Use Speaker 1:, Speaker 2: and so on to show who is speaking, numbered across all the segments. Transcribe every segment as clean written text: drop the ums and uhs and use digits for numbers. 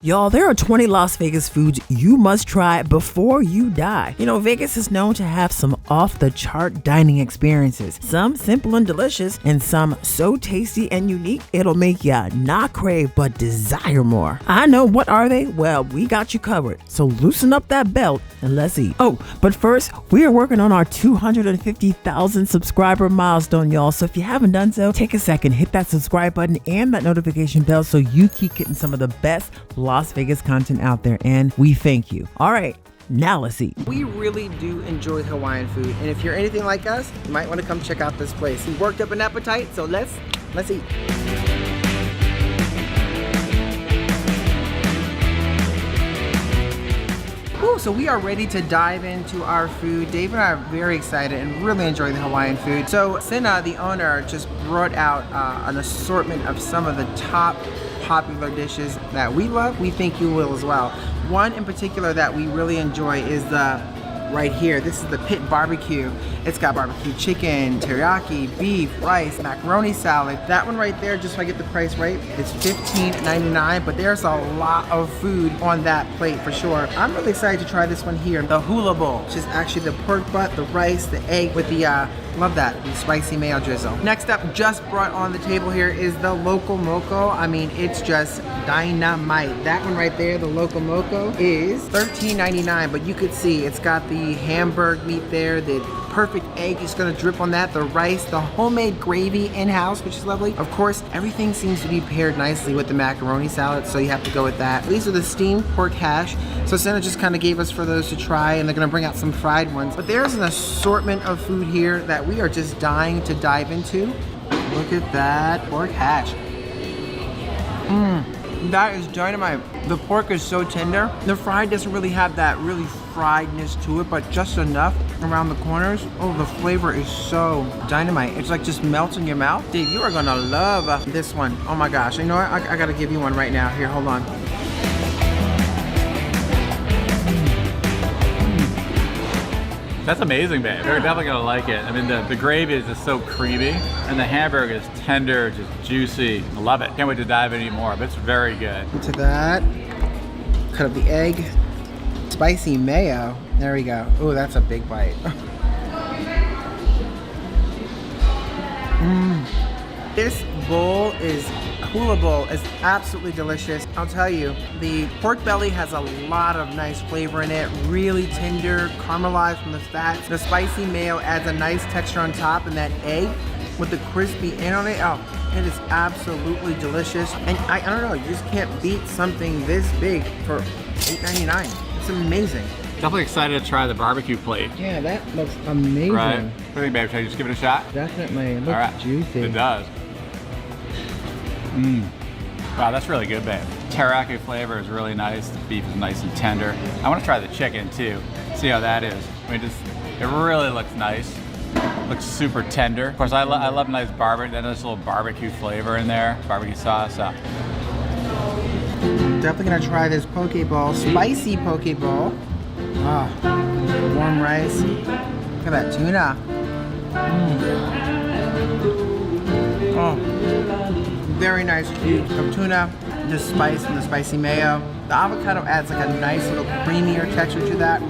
Speaker 1: Y'all, there are 20 Las Vegas foods you must try before you die. You know, Vegas is known to have some off-the-chart dining experiences. Some simple and delicious, and some so tasty and unique, it'll make ya not crave but desire more. I know, what are they? Well, we got you covered. So loosen up that belt and let's eat. Oh, but first, we are working on our 250,000 subscriber milestone, y'all. So if you haven't done so, take a second, hit that subscribe button and that notification bell so you keep getting some of the best Las Vegas content out there, and we thank you. All right, now let's eat. We really do enjoy Hawaiian food, and if you're anything like us, you might want to come check out this place. We worked up an appetite, so let's eat. So we are ready to dive into our food. Dave and I are very excited and really enjoy the Hawaiian food. So Sina, the owner, just brought out an assortment of some of the top popular dishes that we love. We think you will as well. One in particular that we really enjoy is right here. This is the pit barbecue. It's got barbecue chicken, teriyaki, beef, rice, macaroni salad. That one right there, just so I get the price right, it's $15.99, but there's a lot of food on that plate for sure. I'm really excited to try this one here, the hula bowl, which is actually the pork butt, the rice, the egg with the, love that, the spicy mayo drizzle. Next up, just brought on the table here is the Loco Moco. I mean, it's just dynamite. That one right there, the Loco Moco, is $13.99, but you could see it's got the hamburg meat there, the perfect egg is gonna drip on that, the rice, the homemade gravy in-house, which is lovely. Of course, everything seems to be paired nicely with the macaroni salad, so you have to go with that. These are the steamed pork hash. So Santa just kind of gave us for those to try, and they're gonna bring out some fried ones. But there's an assortment of food here that we are just dying to dive into. Look at that pork hash. That is dynamite. The pork is so tender. The fried doesn't really have that really friedness to it, but just enough around the corners. Oh, the flavor is so dynamite. It's like just melts in your mouth. Dave, you are gonna love this one. Oh my gosh, you know what? I gotta give you one right now. Here, hold on.
Speaker 2: That's amazing, babe. They're definitely gonna like it. I mean, the gravy is just so creamy, and the hamburger is tender, just juicy. I love it. Can't wait to dive in more, but it's very good.
Speaker 1: Into that, cut up the egg, spicy mayo. There we go. Oh, that's a big bite. This bowl hula bowl is absolutely delicious. I'll tell you, the pork belly has a lot of nice flavor in it, really tender, caramelized from the fats. The spicy mayo adds a nice texture on top, and that egg with the crispy in on it, oh, it is absolutely delicious. And I don't know, you just can't beat something this big for $8.99. It's amazing.
Speaker 2: Definitely excited to try the barbecue plate.
Speaker 1: Yeah, that looks amazing.
Speaker 2: Right? What do you think, babe? Should I just give it a shot?
Speaker 1: Definitely. It looks
Speaker 2: all right.
Speaker 1: Juicy.
Speaker 2: It does. Wow, that's really good, babe. Teriyaki flavor is really nice. The beef is nice and tender. I want to try the chicken too. See how that is. I mean, it really looks nice. Looks super tender. Of course, I love nice barbecue. That nice little barbecue flavor in there. Barbecue sauce.
Speaker 1: Definitely gonna try this poke bowl, spicy poke bowl. Ah, warm rice. Look at that tuna. Oh, very nice cubes of tuna. The spice from the spicy mayo. The avocado adds like a nice little creamier texture to that.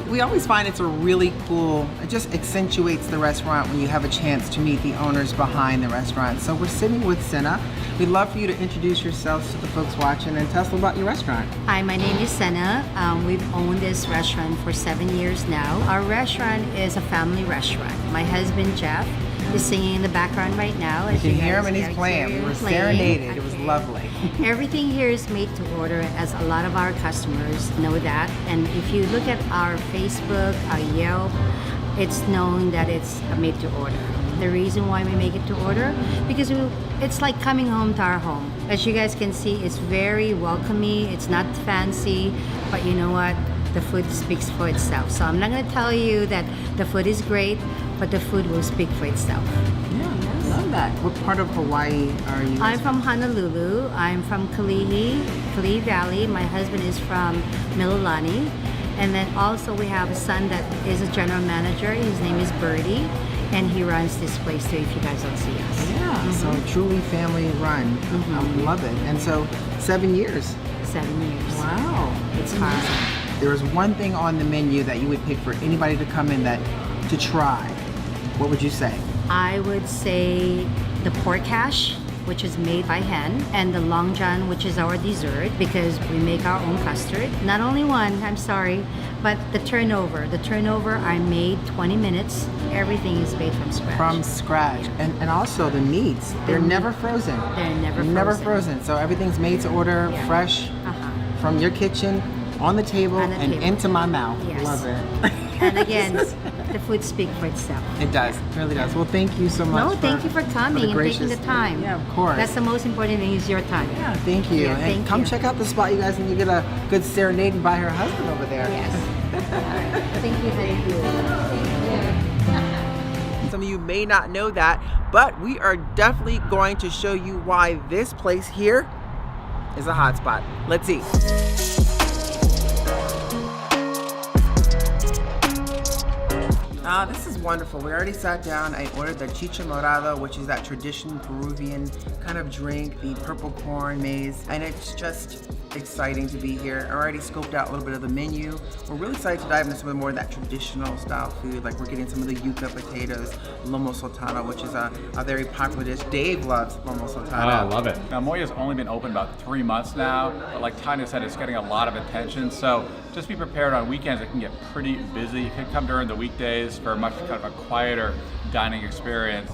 Speaker 1: We always find it's a really cool, it just accentuates the restaurant when you have a chance to meet the owners behind the restaurant. So we're sitting with Sena. We'd love for you to introduce yourselves to the folks watching and tell us about your restaurant.
Speaker 3: Hi, my name is Sena. We've owned this restaurant for 7 years now. Our restaurant is a family restaurant. My husband, Jeff, is singing in the background right now.
Speaker 1: You can hear him and he's playing. We were serenaded. Okay. It was lovely.
Speaker 3: Everything here is made to order, as a lot of our customers know that. And if you look at our Facebook, our Yelp, it's known that it's a made to order. The reason why we make it to order, because it's like coming home to our home. As you guys can see, it's very welcoming. It's not fancy, but you know what? The food speaks for itself. So I'm not going to tell you that the food is great, but the food will speak for itself.
Speaker 1: Yeah, yes. Love that. What part of Hawaii are you?
Speaker 3: I'm from Honolulu. I'm from Kalihi Valley. My husband is from Mililani. And then also we have a son that is a general manager. His name is Birdie. And he runs this place too, if you guys don't see us.
Speaker 1: Yeah, so truly family run. I love it. And so 7 years.
Speaker 3: 7 years.
Speaker 1: Wow.
Speaker 3: It's hard.
Speaker 1: There is one thing on the menu that you would pick for anybody to come in to try. What would you say?
Speaker 3: I would say the pork hash, which is made by hand, and the long john, which is our dessert because we make our own custard. Not only one, I'm sorry, but the turnover. The turnover I made 20 minutes. Everything is made from scratch.
Speaker 1: From scratch. And also the meats, they're never frozen.
Speaker 3: They're never frozen.
Speaker 1: Never frozen. So everything's made to order, fresh, from your kitchen, on the table, and into my mouth.
Speaker 3: Yes.
Speaker 1: Love it.
Speaker 3: And again, the food speaks for itself.
Speaker 1: It does. It really does. Well, thank you so much.
Speaker 3: No, thank you for coming and taking the time.
Speaker 1: Yeah, of course.
Speaker 3: That's the most important thing is your time.
Speaker 1: Yeah, thank you.
Speaker 3: Yeah,
Speaker 1: and come check out the spot, you guys, and you get a good serenade by her husband over there.
Speaker 3: Yes. All right. Thank you. Thank you.
Speaker 1: Some of you may not know that, but we are definitely going to show you why this place here is a hot spot. Let's see. This is wonderful. We already sat down. I ordered the chicha morado, which is that traditional Peruvian kind of drink, the purple corn maize, and it's just exciting to be here. I already scoped out a little bit of the menu. We're really excited to dive into some more of that traditional style food, like we're getting some of the yuca potatoes, lomo sultana, which is a very popular dish. Dave loves lomo sultana.
Speaker 2: Oh, I love it. Now, Moia's only been open about 3 months now, but like Tanya said, it's getting a lot of attention, so just be prepared. On weekends it can get pretty busy. You can come during the weekdays for a much kind of a quieter dining experience.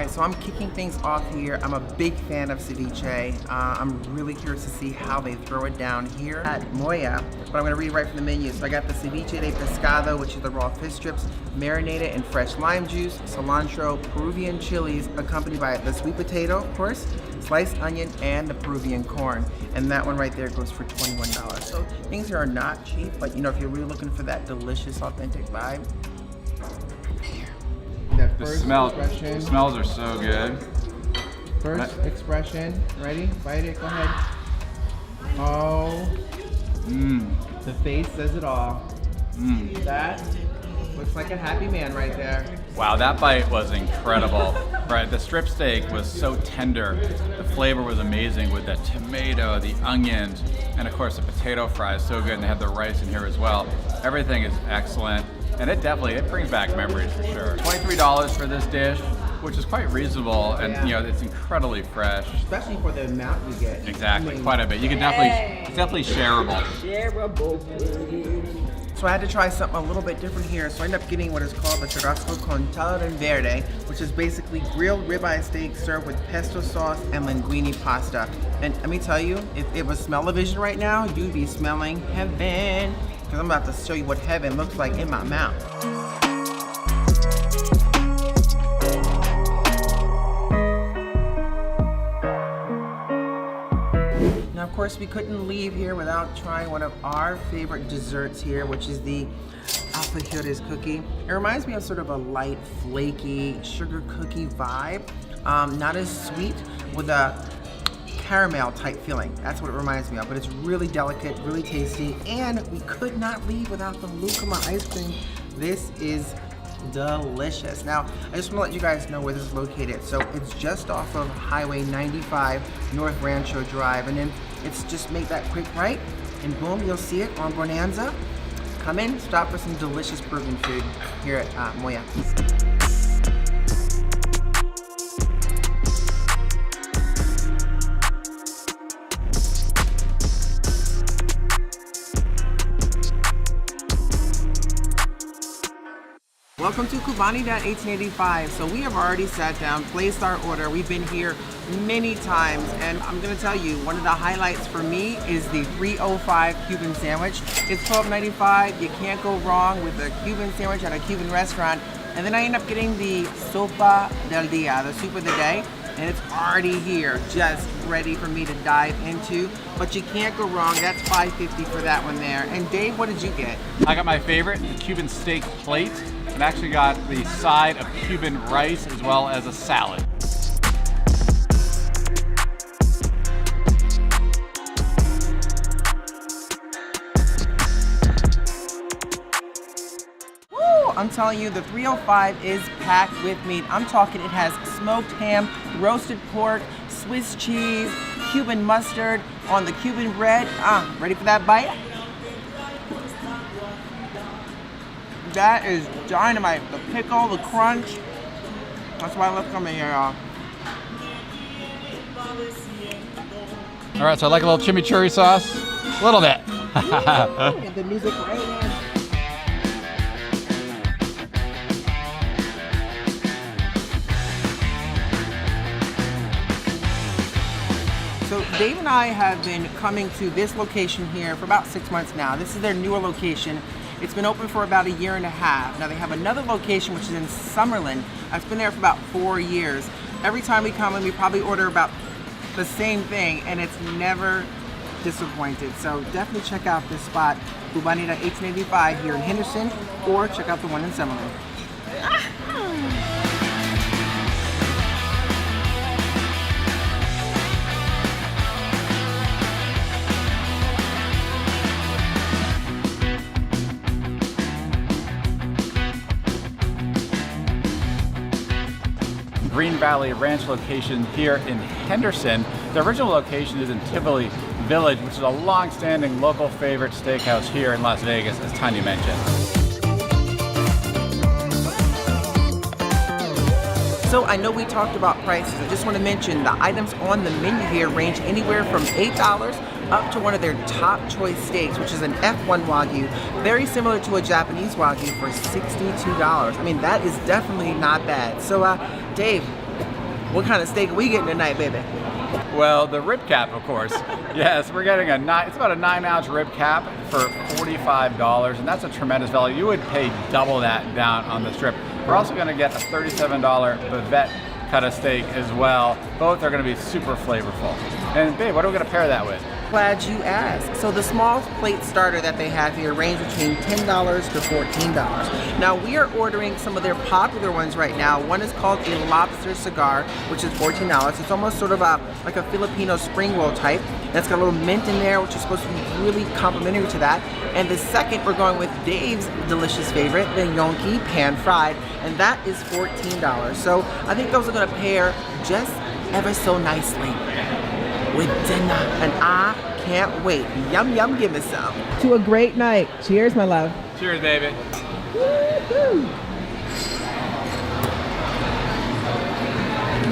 Speaker 1: So I'm kicking things off here. I'm a big fan of ceviche. I'm really curious to see how they throw it down here at Moia, but I'm gonna read right from the menu. So I got the ceviche de pescado, which is the raw fish strips, marinated in fresh lime juice, cilantro, Peruvian chilies, accompanied by the sweet potato, of course, sliced onion, and the Peruvian corn. And that one right there goes for $21. So things here are not cheap, but you know, if you're really looking for that delicious, authentic vibe,
Speaker 2: The smells are so good.
Speaker 1: First expression, ready? Bite it, go ahead. Oh, the face says it all. That looks like a happy man right there.
Speaker 2: Wow, that bite was incredible. Right, the strip steak was so tender. The flavor was amazing with the tomato, the onions, and of course the potato fries, so good. And they have the rice in here as well. Everything is excellent. And it brings back memories for sure. $23 for this dish, which is quite reasonable, and you know, it's incredibly fresh.
Speaker 1: Especially for the amount you get.
Speaker 2: Exactly, quite a bit. You can it's definitely shareable.
Speaker 1: So I had to try something a little bit different here, so I ended up getting what is called the churrasco con tallarine verde, which is basically grilled ribeye steak served with pesto sauce and linguine pasta. And let me tell you, if it was smell-o-vision right now, you'd be smelling heaven. Because I'm about to show you what heaven looks like in my mouth. Now, of course, we couldn't leave here without trying one of our favorite desserts here, which is the alfajores cookie. It reminds me of sort of a light, flaky sugar cookie vibe. Not as sweet, with a caramel type feeling. That's what it reminds me of, but it's really delicate, really tasty, and we could not leave without the lucuma ice cream. This is delicious. Now, I just want to let you guys know where this is located. So it's just off of Highway 95, North Rancho Drive, and then it's just make that quick right, and boom, you'll see it on Bonanza. Come in, stop for some delicious Peruvian food here at Moia. Welcome to Cubanidad 1885. So we have already sat down, placed our order. We've been here many times, and I'm gonna tell you, one of the highlights for me is the 305 Cuban sandwich. It's $12.95. You can't go wrong with a Cuban sandwich at a Cuban restaurant. And then I end up getting the sopa del dia, the soup of the day, and it's already here, just ready for me to dive into. But you can't go wrong. That's $5.50 for that one there. And Dave, what did you get?
Speaker 2: I got my favorite, the Cuban steak plate, and actually got the side of Cuban rice as well as a salad.
Speaker 1: I'm telling you, the 305 is packed with meat. I'm talking it has smoked ham, roasted pork, Swiss cheese, Cuban mustard on the Cuban bread. Ready for that bite? That is dynamite. The pickle, the crunch. That's why I love coming here, y'all.
Speaker 2: All right, so I like a little chimichurri sauce. A little bit.
Speaker 1: The music right here. So Dave and I have been coming to this location here for about 6 months now. This is their newer location. It's been open for about 1.5 years. Now they have another location which is in Summerlin. It's been there for about 4 years. Every time we come in, we probably order about the same thing, and it's never disappointed. So definitely check out this spot, Cubanidad 1885 here in Henderson, or check out the one in Summerlin.
Speaker 2: Green Valley Ranch location here in Henderson. The original location is in Tivoli Village, which is a long-standing local favorite steakhouse here in Las Vegas, as Tanya mentioned.
Speaker 1: So I know we talked about prices. I just want to mention the items on the menu here range anywhere from $8 up to one of their top choice steaks, which is an F1 Wagyu, very similar to a Japanese Wagyu for $62. I mean, that is definitely not bad. So Dave, what kind of steak are we getting tonight, baby?
Speaker 2: Well, the rib cap, of course. Yes, we're getting it's about a 9-ounce rib cap for $45, and that's a tremendous value. You would pay double that down on the strip. We're also going to get a $37 bavette cut of steak as well. Both are going to be super flavorful. And babe, what are we going to pair that with?
Speaker 1: Glad you asked. So the small plate starter that they have here range between $10 to $14. Now we are ordering some of their popular ones right now. One is called a lobster cigar, which is $14. It's almost sort of like a Filipino spring roll type. That's got a little mint in there, which is supposed to be really complimentary to that. And the second, we're going with Dave's delicious favorite, the Yonki pan fried, and that is $14. So I think those are going to pair just ever so nicely with dinner, and I can't wait. Yum, yum, give me some. To a great night. Cheers, my love.
Speaker 2: Cheers, baby.
Speaker 1: Woo-hoo.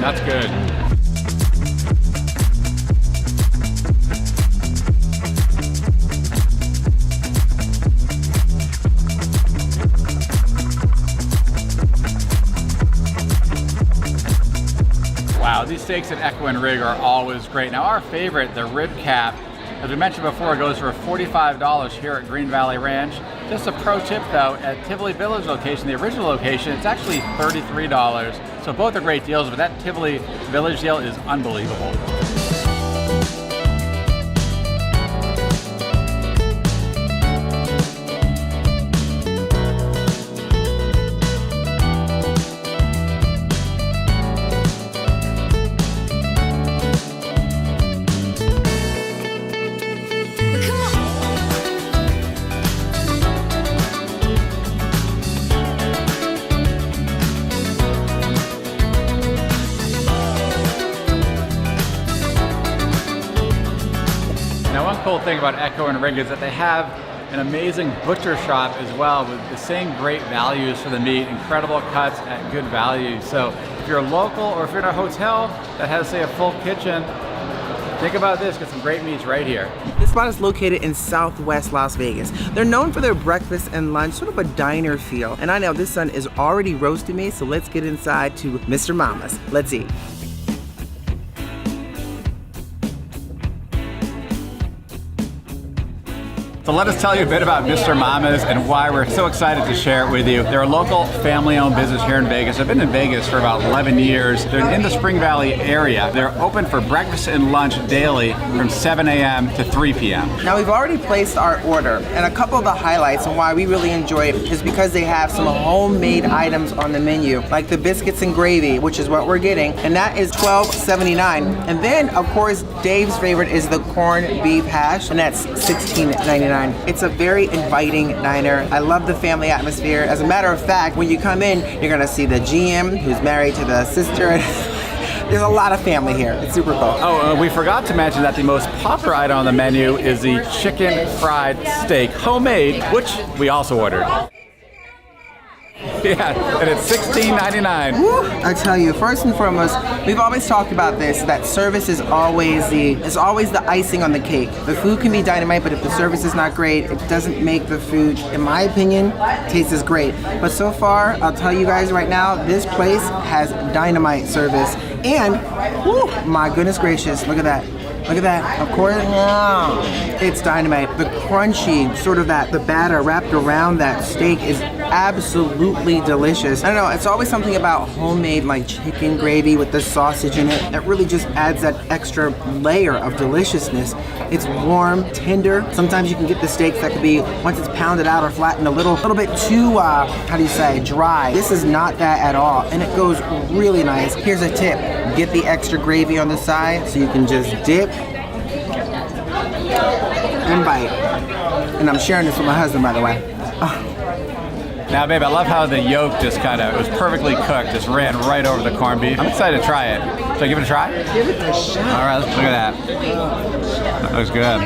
Speaker 2: That's good. Wow, these steaks at Echo and Rig are always great. Now our favorite, the rib cap, as we mentioned before, goes for $45 here at Green Valley Ranch. Just a pro tip though, at Tivoli Village location, the original location, it's actually $33. So both are great deals, but that Tivoli Village deal is unbelievable. Cool thing about Echo and Rig is that they have an amazing butcher shop as well with the same great values for the meat, incredible cuts at good value. So if you're local or if you're in a hotel that has, say, a full kitchen, think about this, get some great meats right here.
Speaker 1: This spot is located in Southwest Las Vegas. They're known for their breakfast and lunch, sort of a diner feel. And I know this son is already roasting me, so let's get inside to Mr. Mama's. Let's eat.
Speaker 2: So let us tell you a bit about Mr. Mama's and why we're so excited to share it with you. They're a local family-owned business here in Vegas. They've been in Vegas for about 11 years. They're in the Spring Valley area. They're open for breakfast and lunch daily from 7 a.m. to 3 p.m.
Speaker 1: Now we've already placed our order, and a couple of the highlights and why we really enjoy it is because they have some homemade items on the menu, like the biscuits and gravy, which is what we're getting, and that is $12.79. And then, of course, Dave's favorite is the corned beef hash, and that's $16.99. $14.99. It's a very inviting diner. I love the family atmosphere. As a matter of fact, when you come in, you're gonna see the GM who's married to the sister. There's a lot of family here. It's super cool.
Speaker 2: Oh, we forgot to mention that the most popular item on the menu is the chicken fried steak, homemade, which we also ordered. Yeah, and it's $16.99.
Speaker 1: Woo! I tell you, first and foremost, we've always talked about this, that service is always the icing on the cake. The food can be dynamite, but if the service is not great, it doesn't make the food, in my opinion, taste as great. But so far, I'll tell you guys right now, this place has dynamite service. And, whoo, my goodness gracious, look at that. Look at that, of course, it's dynamite. The crunchy, sort of the batter wrapped around that steak is absolutely delicious. I don't know, it's always something about homemade like chicken gravy with the sausage in it that really just adds that extra layer of deliciousness. It's warm, tender. Sometimes you can get the steaks that could be, once it's pounded out or flattened, a little bit too, how do you say, dry. This is not that at all, and it goes really nice. Here's a tip. Get the extra gravy on the side so you can just dip and bite. And I'm sharing this with my husband, by the way.
Speaker 2: Now, babe, I love how the yolk just it was perfectly cooked, just ran right over the corned beef. I'm excited to try it. Should I give it a try?
Speaker 1: Give it a shot.
Speaker 2: All right, look at that. That looks good.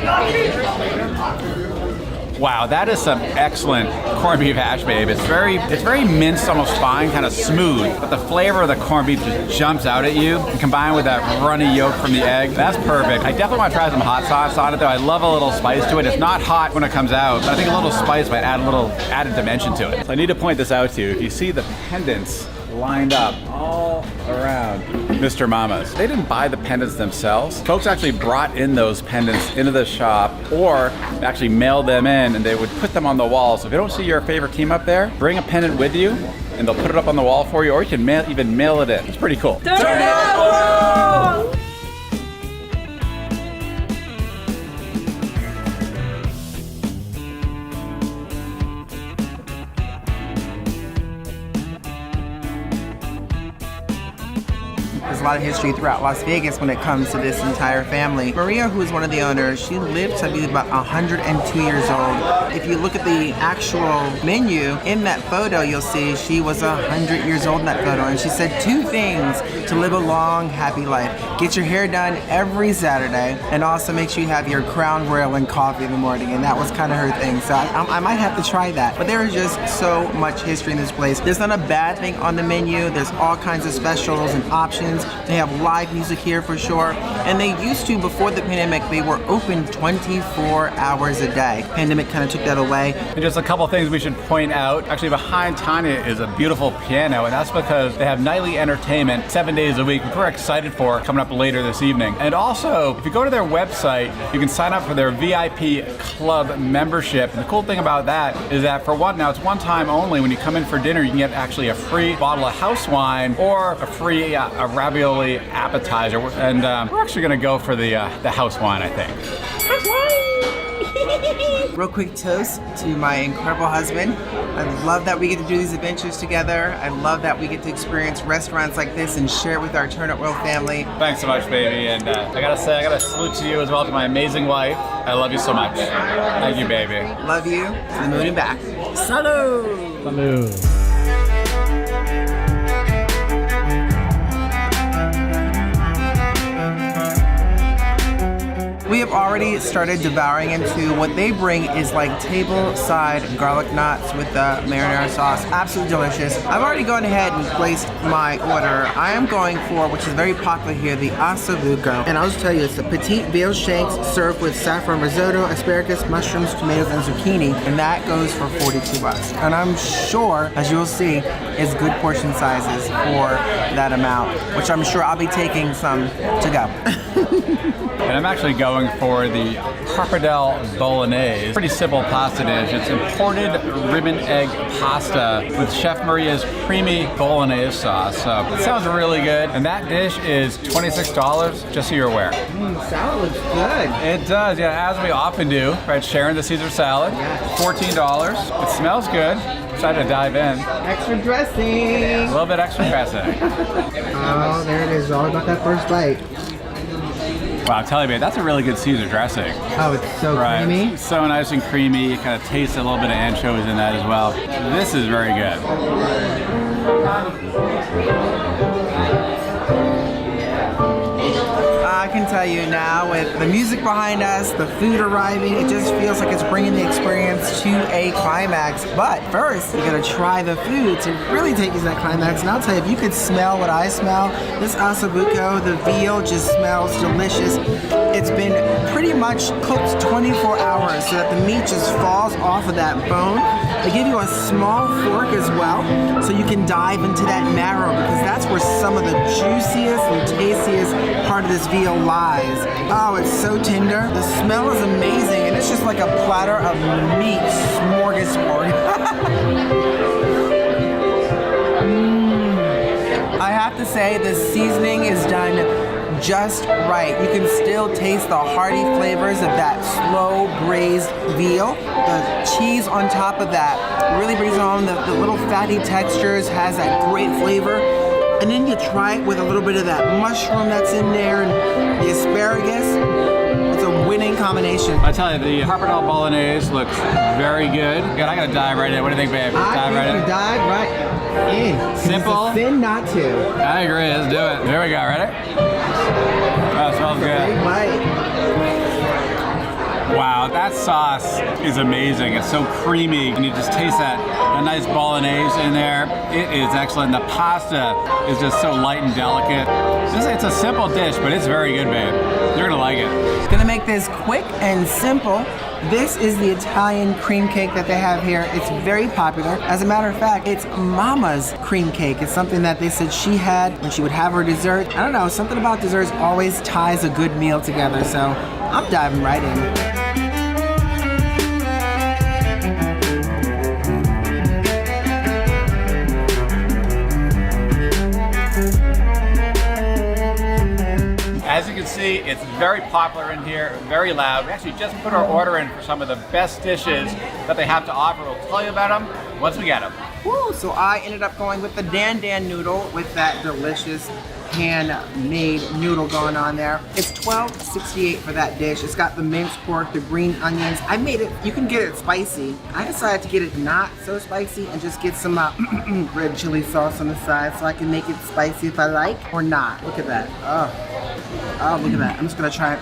Speaker 2: Wow, that is some excellent corned beef hash, babe. It's very minced, almost fine, kind of smooth, but the flavor of the corned beef just jumps out at you, and combined with that runny yolk from the egg, that's perfect. I definitely want to try some hot sauce on it, though. I love a little spice to it. It's not hot when it comes out, but I think a little spice might add a little added dimension to it. So I need to point this out to you. If you see the pendants lined up all around Mr. Mama's. They didn't buy the pendants themselves. Folks actually brought in those pendants into the shop or actually mailed them in, and they would put them on the wall. So if you don't see your favorite team up there, bring a pendant with you and they'll put it up on the wall for you, or you can even mail it in. It's pretty cool.
Speaker 4: Turn it up!
Speaker 1: There's a lot of history throughout Las Vegas when it comes to this entire family. Maria, who is one of the owners, she lives, I believe, about 102 years old. If you look at the actual menu in that photo, you'll see she was 100 years old in that photo, and she said 2 things to live a long, happy life. Get your hair done every Saturday, and also make sure you have your Crown Royal and coffee in the morning, and that was kind of her thing. So I might have to try that. But there is just so much history in this place. There's not a bad thing on the menu. There's all kinds of specials and options. They have live music here for sure. And they used to, before the pandemic, they were open 24 hours a day. Pandemic kind of took that away.
Speaker 2: And just a couple things we should point out. Actually, behind Tanya is a beautiful piano, and that's because they have nightly entertainment 7 days a week, which we're excited for coming up later this evening. And also, if you go to their website, you can sign up for their VIP club membership. And the cool thing about that is that for one, now it's one time only. When you come in for dinner, you can get actually a free bottle of house wine or a free a ravioli appetizer. And we're actually gonna go for the house wine, I think.
Speaker 1: Real quick toast to my incredible husband. I love that we get to do these adventures together. I love that we get to experience restaurants like this and share it with our Turnip World family.
Speaker 2: Thanks so much, baby. And I gotta say, I gotta salute to you as well, to my amazing wife. I love you so much. Thank you, baby.
Speaker 1: Love you. To the moon and back.
Speaker 4: Salud!
Speaker 2: Salud.
Speaker 1: We have already started devouring into what they bring is like table-side garlic knots with the marinara sauce. Absolutely delicious. I've already gone ahead and placed my order. I am going for, which is very popular here, the ossobuco. And I'll just tell you, it's a petite veal shanks served with saffron risotto, asparagus, mushrooms, tomatoes, and zucchini. And that goes for 42 bucks. And I'm sure, as you'll see, is good portion sizes for that amount, which I'm sure I'll be taking some to go.
Speaker 2: And I'm actually going for the pappardelle bolognese. Pretty simple pasta dish. It's imported ribbon egg pasta with Chef Maria's creamy bolognese sauce. So it sounds really good. And that dish is $26, just so you're aware.
Speaker 1: Salad looks good.
Speaker 2: It does, yeah, as we often do, right? Sharing the Caesar salad, $14. It smells good. Excited to dive in.
Speaker 1: Extra dressing.
Speaker 2: A little bit extra dressing.
Speaker 1: Oh, there it is. All about that first bite.
Speaker 2: Wow, I'm telling you, man, that's a really good Caesar dressing.
Speaker 1: Oh, it's so creamy.
Speaker 2: It's so nice and creamy. You kind of taste a little bit of anchovies in that as well. This is very good.
Speaker 1: I can tell you now, with the music behind us, the food arriving, it just feels like it's bringing the experience to a climax. But first, you gotta try the food to really take you to that climax. And I'll tell you, if you could smell what I smell, this ossobuco, the veal just smells delicious. It's been pretty much cooked 24 hours so that the meat just falls off of that bone. They give you a small fork as well, so you can dive into that marrow, because that's where some of the juiciest and tastiest part of this veal lies. Oh, it's so tender. The smell is amazing, and it's just like a platter of meat smorgasbord. I have to say, the seasoning is done just right. You can still taste the hearty flavors of that slow braised veal. The cheese on top of that really brings home the little fatty textures, has that great flavor. And then you try it with a little bit of that mushroom that's in there and the asparagus. It's a winning combination.
Speaker 2: I tell you, the pappardelle bolognese looks very good. Good, I gotta dive right in. What do you think, babe? Dive right in.
Speaker 1: Dive right in.
Speaker 2: Simple.
Speaker 1: It's a sin not to.
Speaker 2: I agree. Let's do it. Here we go. Ready? Oh, it smells good.
Speaker 1: Big bite.
Speaker 2: Wow, that sauce is amazing. It's so creamy, and you just taste that nice bolognese in there. It is excellent. The pasta is just so light and delicate. It's a simple dish, but it's very good, babe. You're gonna like it.
Speaker 1: Gonna make this quick and simple. This is the Italian cream cake that they have here. It's very popular. As a matter of fact, it's Mama's cream cake. It's something that they said she had when she would have her dessert. I don't know, something about desserts always ties a good meal together, so I'm diving right in.
Speaker 2: As you can see, it's very popular in here, very loud. We actually just put our order in for some of the best dishes that they have to offer. We'll tell you about them once we get them.
Speaker 1: Woo, so I ended up going with the Dan Dan noodle with that delicious handmade noodle going on there. It's $12.68 for that dish. It's got the minced pork, the green onions. I made it, you can get it spicy. I decided to get it not so spicy and just get some red chili sauce on the side so I can make it spicy if I like or not. Look at that. Oh, look at that. I'm just gonna try it.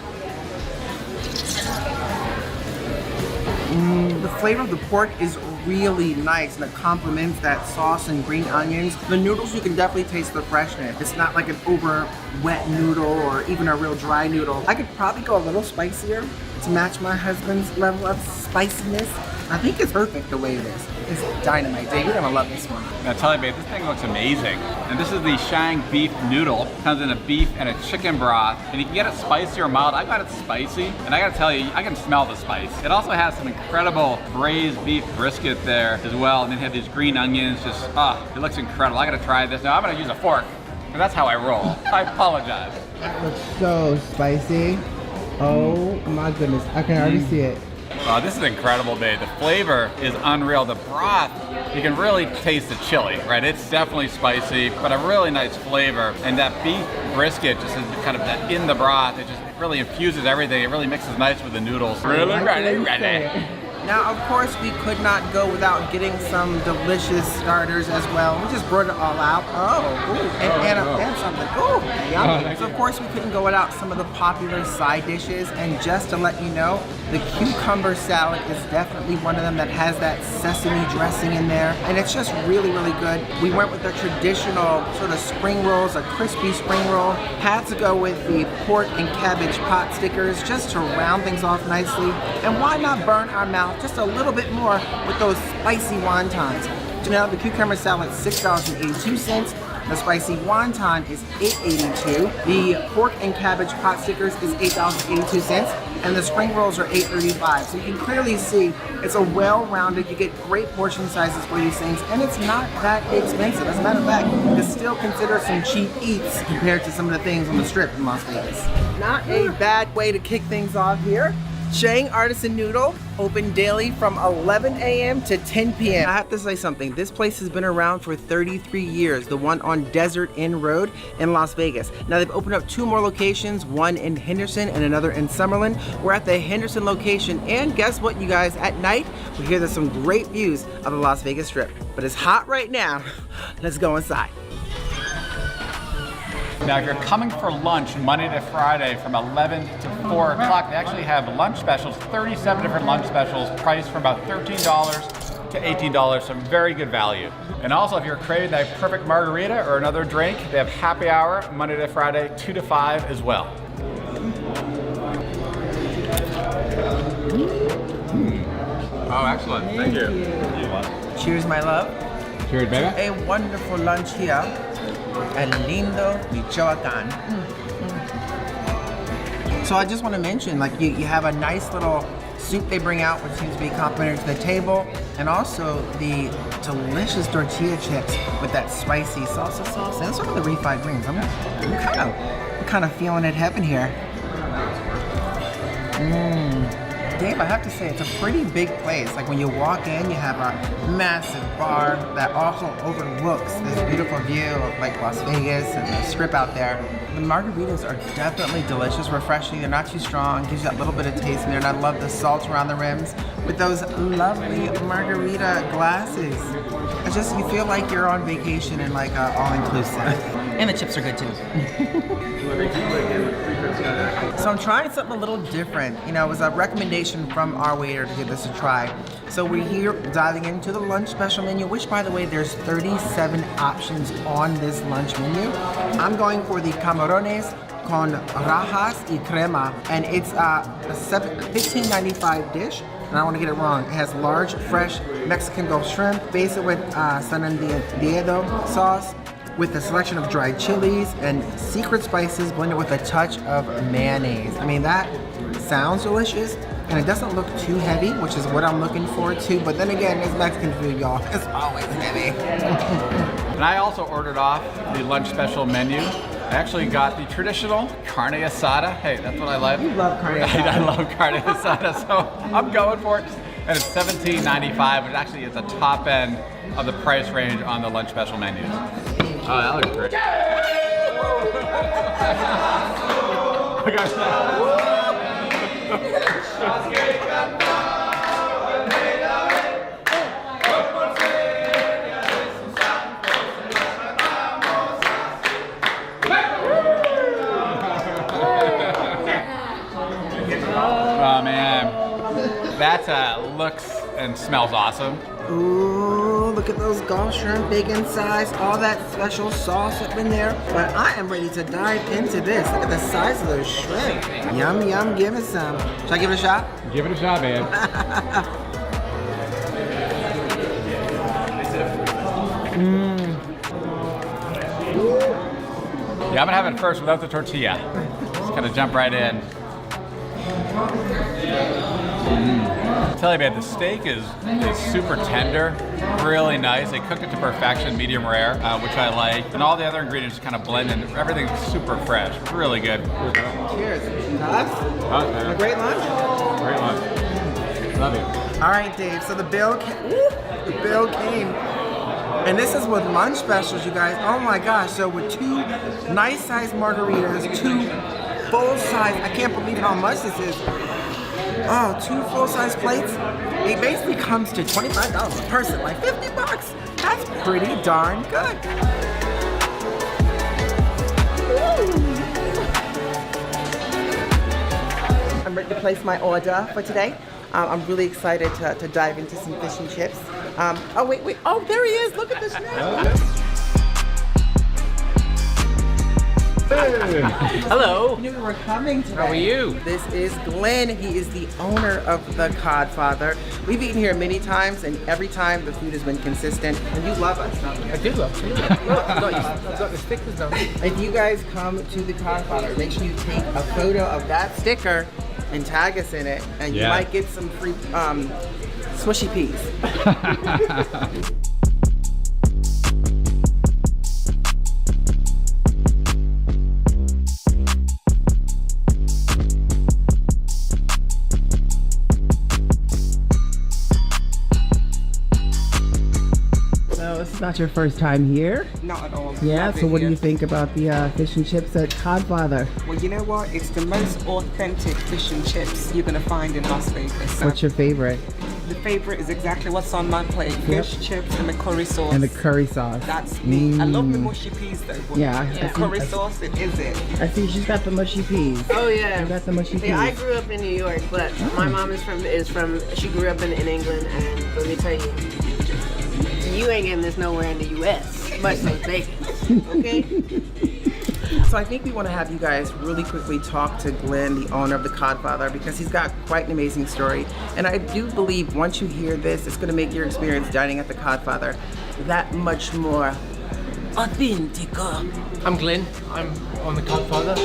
Speaker 1: The flavor of the pork is really nice, and it complements that sauce and green onions. The noodles, you can definitely taste the freshness. It's not like an over wet noodle or even a real dry noodle. I could probably go a little spicier to match my husband's level of spiciness. I think it's perfect the way it is. It's dynamite. Dave, you're gonna love this one.
Speaker 2: Now tell you, babe, this thing looks amazing. And this is the Shang beef noodle. Comes in a beef and a chicken broth. And you can get it spicy or mild. I got it spicy. And I gotta tell you, I can smell the spice. It also has some incredible braised beef brisket there as well. And then have these green onions. Just, it looks incredible. I gotta try this. Now I'm gonna use a fork, because that's how I roll. I apologize.
Speaker 1: That looks so spicy. Oh my goodness, I can already see it.
Speaker 2: Oh, this is incredible, babe. The flavor is unreal. The broth, you can really taste the chili, right? It's definitely spicy, but a really nice flavor. And that beef brisket just is kind of that in the broth. It just really infuses everything. It really mixes nice with the noodles. Really ready.
Speaker 1: Now, of course, we could not go without getting some delicious starters as well. We just brought it all out. And something. Ooh, yummy. So, of course, we couldn't go without some of the popular side dishes. And just to let you know, the cucumber salad is definitely one of them that has that sesame dressing in there. And it's just really, really good. We went with the traditional sort of spring rolls, a crispy spring roll. Had to go with the pork and cabbage pot stickers just to round things off nicely. And why not burn our mouth just a little bit more with those spicy wontons? So now the cucumber salad, $6.82. The spicy wonton is $8.82. The pork and cabbage pot stickers is $8.82. And the spring rolls are $8.35. So you can clearly see it's a well-rounded, you get great portion sizes for these things, and it's not that expensive. As a matter of fact, it's still considered some cheap eats compared to some of the things on the strip in Las Vegas. Not a bad way to kick things off here. Shang Artisan Noodle, open daily from 11 a.m. to 10 p.m. I have to say something. This place has been around for 33 years, the one on Desert Inn Road in Las Vegas. Now they've opened up 2 more locations, one in Henderson and another in Summerlin. We're at the Henderson location, and guess what, you guys? At night, we hear there's some great views of the Las Vegas Strip. But it's hot right now. Let's go inside.
Speaker 2: Now, if you're coming for lunch Monday to Friday from 11 to 4 o'clock, they actually have lunch specials, 37 different lunch specials, priced from about $13 to $18, some very good value. And also, if you're craving that perfect margarita or another drink, they have happy hour Monday to Friday, 2 to 5 as well. Oh, excellent. Thank you.
Speaker 1: Cheers, my love.
Speaker 2: Cheers, baby.
Speaker 1: A wonderful lunch here at Lindo Michoacan. So I just want to mention, like, you have a nice little soup they bring out, which seems to be complimentary to the table, and also the delicious tortilla chips with that spicy salsa sauce and some of the refried greens. I'm kind of feeling it heaven here. Dave, I have to say, it's a pretty big place. Like, when you walk in, you have a massive bar that also overlooks this beautiful view of like Las Vegas and the strip out there. The margaritas are definitely delicious, refreshing. They're not too strong, gives you that little bit of taste in there. And I love the salt around the rims with those lovely margarita glasses. It's just, you feel like you're on vacation in like all-inclusive. And the chips are good too. So I'm trying something a little different. You know, it was a recommendation from our waiter to give this a try. So we're here diving into the lunch special menu, which, by the way, there's 37 options on this lunch menu. I'm going for the camarones con rajas y crema, and it's a $15.95 dish. And I don't want to get it wrong. It has large, fresh Mexican Gulf shrimp, base it with San Diego sauce, with a selection of dried chilies and secret spices blended with a touch of mayonnaise. I mean, that sounds delicious, and it doesn't look too heavy, which is what I'm looking forward to. But then again, it's Mexican food, y'all. It's always heavy.
Speaker 2: And I also ordered off the lunch special menu. I actually got the traditional carne asada. Hey, that's what I like.
Speaker 1: You love carne asada.
Speaker 2: I love carne asada, so I'm going for it. And it's $17.95, but actually it's a top end of the price range on the lunch special menus. Oh, that looks great. Look at Oh man, that looks and smells awesome.
Speaker 1: Ooh, look at those Gulf shrimp, bacon size, all that special sauce up in there. But I am ready to dive into this. Look at the size of those shrimp. Yum, yum, give it some. Should I give it a shot?
Speaker 2: Give it a shot, man. Yeah, I'm gonna have it first without the tortilla. Just kind of jump right in. I tell you, babe, the steak is super tender, really nice. They cooked it to perfection, medium rare, which I like. And all the other ingredients kind of blend in. Everything's super fresh, really good.
Speaker 1: Cheers. Us? A great lunch?
Speaker 2: Great lunch. Love you.
Speaker 1: All right, Dave, so the bill came. And this is with lunch specials, you guys. Oh my gosh, so with 2 nice sized margaritas, 2 full size, I can't believe how much this is. Oh, 2 full-size plates. It basically comes to $25 a person, like 50 bucks. That's pretty darn good. I'm ready to place my order for today. I'm really excited to dive into some fish and chips. Oh, wait. Oh, there he is. Look at this man.
Speaker 4: Hello.
Speaker 1: I knew we were coming today.
Speaker 4: How are you?
Speaker 1: This is Glenn. He is the owner of the Codfather. We've eaten here many times, and every time the food has been consistent. And you love us, don't you?
Speaker 4: I do love you. Look, I've got the stickers on.
Speaker 1: If you guys come to the Codfather, make sure you take a photo of that sticker and tag us in it, and you might get some free swishy peas. not your first time here.
Speaker 5: Not at all.
Speaker 1: Yeah,
Speaker 5: Love
Speaker 1: so
Speaker 5: it
Speaker 1: what do
Speaker 5: here.
Speaker 1: you think about the fish and chips at Codfather?
Speaker 5: Well, you know what? It's the most authentic fish and chips you're going to find in Las Vegas.
Speaker 1: What's your favorite?
Speaker 5: The favorite is exactly what's on my plate. Fish, chips, and the curry sauce.
Speaker 1: And the curry sauce.
Speaker 5: That's me. I love the mushy peas though. But
Speaker 1: Yeah.
Speaker 5: the curry sauce, it is it.
Speaker 1: I see she's got the mushy peas.
Speaker 6: Oh yeah.
Speaker 1: You got the mushy peas.
Speaker 6: Yeah, I grew up in New York, but my mom is from she grew up in England, and let me tell you ain't getting this nowhere in the U.S. much less Vegas. Okay.
Speaker 1: So I think we want to have you guys really quickly talk to Glenn, the owner of the Codfather, because he's got quite an amazing story. And I do believe once you hear this, it's going to make your experience dining at the Codfather that much more authentic.
Speaker 4: I'm Glenn. I'm on the Codfather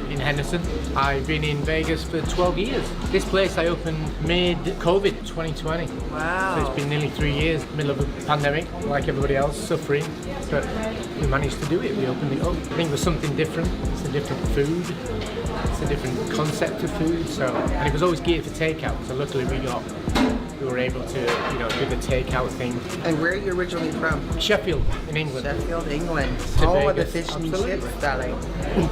Speaker 4: in Henderson. I've been in Vegas for 12 years. This place I opened mid-COVID 2020.
Speaker 1: Wow.
Speaker 4: So it's been nearly 3 years, middle of a pandemic, like everybody else, suffering. But we managed to do it. We opened it up. I think it was something different. It's a different food. It's a different concept of food. And it was always geared for takeout. So luckily we were able to, do the takeout thing.
Speaker 1: And where are you originally from?
Speaker 4: Sheffield in England.
Speaker 1: Sheffield, England.
Speaker 4: To
Speaker 1: Home of the
Speaker 4: Vegas.
Speaker 1: fish and
Speaker 4: Absolutely.
Speaker 1: chips, darling.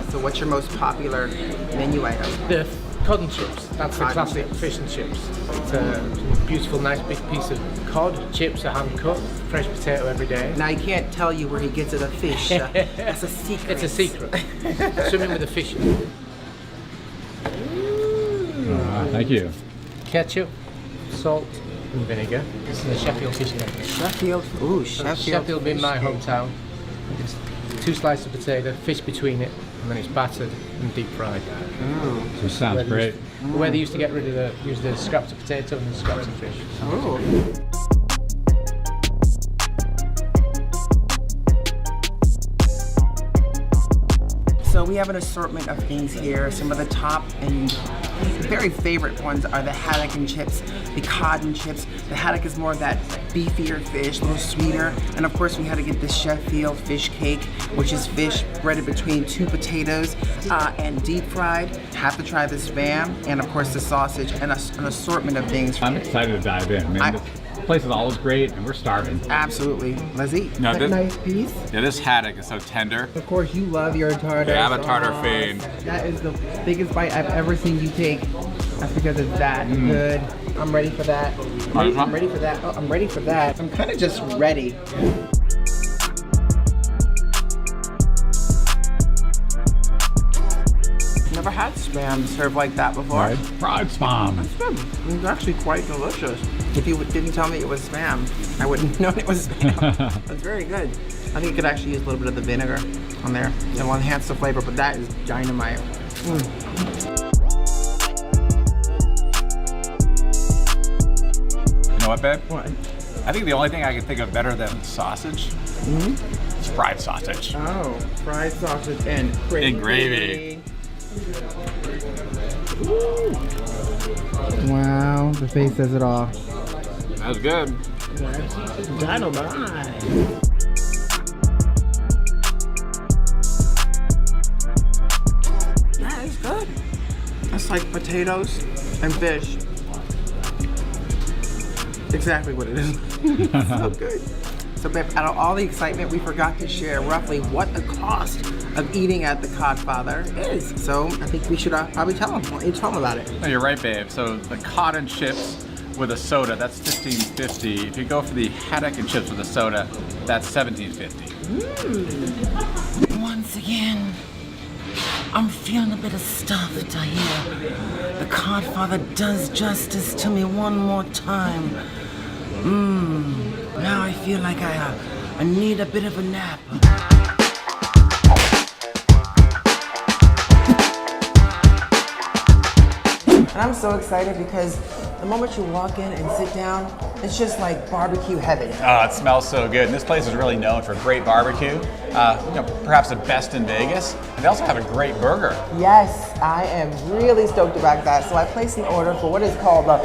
Speaker 1: So what's your most popular menu item?
Speaker 4: The cod and chips. That's the
Speaker 1: Cod and
Speaker 4: classic
Speaker 1: chips.
Speaker 4: fish and chips. It's a beautiful, nice big piece of cod. Chips are hand cut, fresh potato every day.
Speaker 1: Now you can't tell you where he gets the fish. That's a secret.
Speaker 4: It's a secret. Swimming with the fish.
Speaker 2: Thank you.
Speaker 4: Ketchup, salt, and vinegar. This is a Sheffield fish and eggs.
Speaker 1: Sheffield. Ooh, Sheffield.
Speaker 4: Sheffield being my hometown. It's 2 slices of potato, fish between it, and then it's battered and deep fried.
Speaker 2: This sounds great.
Speaker 4: Where they used to get rid of the scraps of potato and the scraps of fish.
Speaker 1: Ooh. So we have an assortment of things here. Some of the top and very favorite ones are the haddock and chips, the cod and chips. The haddock is more of that beefier fish, a little sweeter. And of course we had to get the Sheffield fish cake, which is fish breaded between 2 potatoes and deep fried. Have to try the Spam, and of course the sausage, and an assortment of things.
Speaker 2: I'm excited to dive in. This place is always great, and we're starving.
Speaker 1: Absolutely. Let's eat.
Speaker 2: No,
Speaker 1: That
Speaker 2: this-
Speaker 1: nice piece.
Speaker 2: Yeah, this haddock is so tender.
Speaker 1: Of course, you love your tartar.
Speaker 2: Yeah, I'm a tartar
Speaker 1: sauce.
Speaker 2: fiend.
Speaker 1: That is the biggest bite I've ever seen you take. That's because it's that good. I'm ready for that. I'm ready for that. Oh, I'm ready for that. I'm kind of just ready. Never had Spam served like that before.
Speaker 2: Right. Fried spam.
Speaker 1: It's actually quite delicious. If you didn't tell me it was Spam, I wouldn't have known it was Spam. It's very good. I think you could actually use a little bit of the vinegar on there. It will enhance the flavor, but that is dynamite.
Speaker 2: You know what, babe?
Speaker 1: What?
Speaker 2: I think the only thing I can think of better than sausage is fried sausage.
Speaker 1: Oh, fried sausage and gravy.
Speaker 2: And gravy.
Speaker 1: Wow, the face says it all.
Speaker 2: That was good.
Speaker 1: Dynamite. Yeah, it's good. It's like potatoes and fish. Exactly what it is. So good. So babe, out of all the excitement, we forgot to share roughly what the cost of eating at the Codfather is. So I think we should probably tell them. Why don't you tell them about it?
Speaker 2: No, you're right, babe. So the cod and chips with a soda, that's $15.50. If you go for the haddock and chips with a soda, that's $17.50.
Speaker 1: Once again, I'm feeling a bit of stuffed, I hear. The Codfather does justice to me one more time. Now I feel like I need a bit of a nap. And I'm so excited because the moment you walk in and sit down, it's just like barbecue heaven.
Speaker 2: Oh, it smells so good. And this place is really known for great barbecue. Perhaps the best in Vegas. And they also have a great burger.
Speaker 1: Yes, I am really stoked about that. So I placed an order for what is called the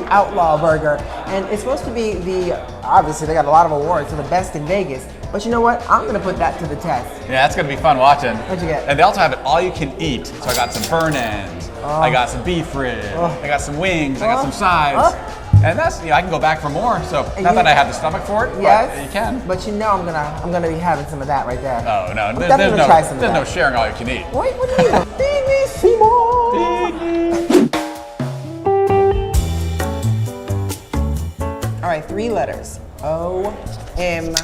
Speaker 1: Outlaw Burger. And it's supposed to be obviously they got a lot of awards, so the best in Vegas. But you know what? I'm gonna put that to the test.
Speaker 2: Yeah, that's gonna be fun watching.
Speaker 1: What'd you get?
Speaker 2: And they also have it all you can eat. So I got some burn ends, I got some beef ribs, I got some wings, I got some sides. And that's, I can go back for more. So not that I have the stomach for it,
Speaker 1: Yes,
Speaker 2: but you can.
Speaker 1: But you know I'm gonna be having some of that right there.
Speaker 2: Oh no,
Speaker 1: I'm definitely gonna try some of
Speaker 2: there's
Speaker 1: that.
Speaker 2: no sharing all you can eat.
Speaker 1: Wait, what do you mean? All right, 3 letters. OMG.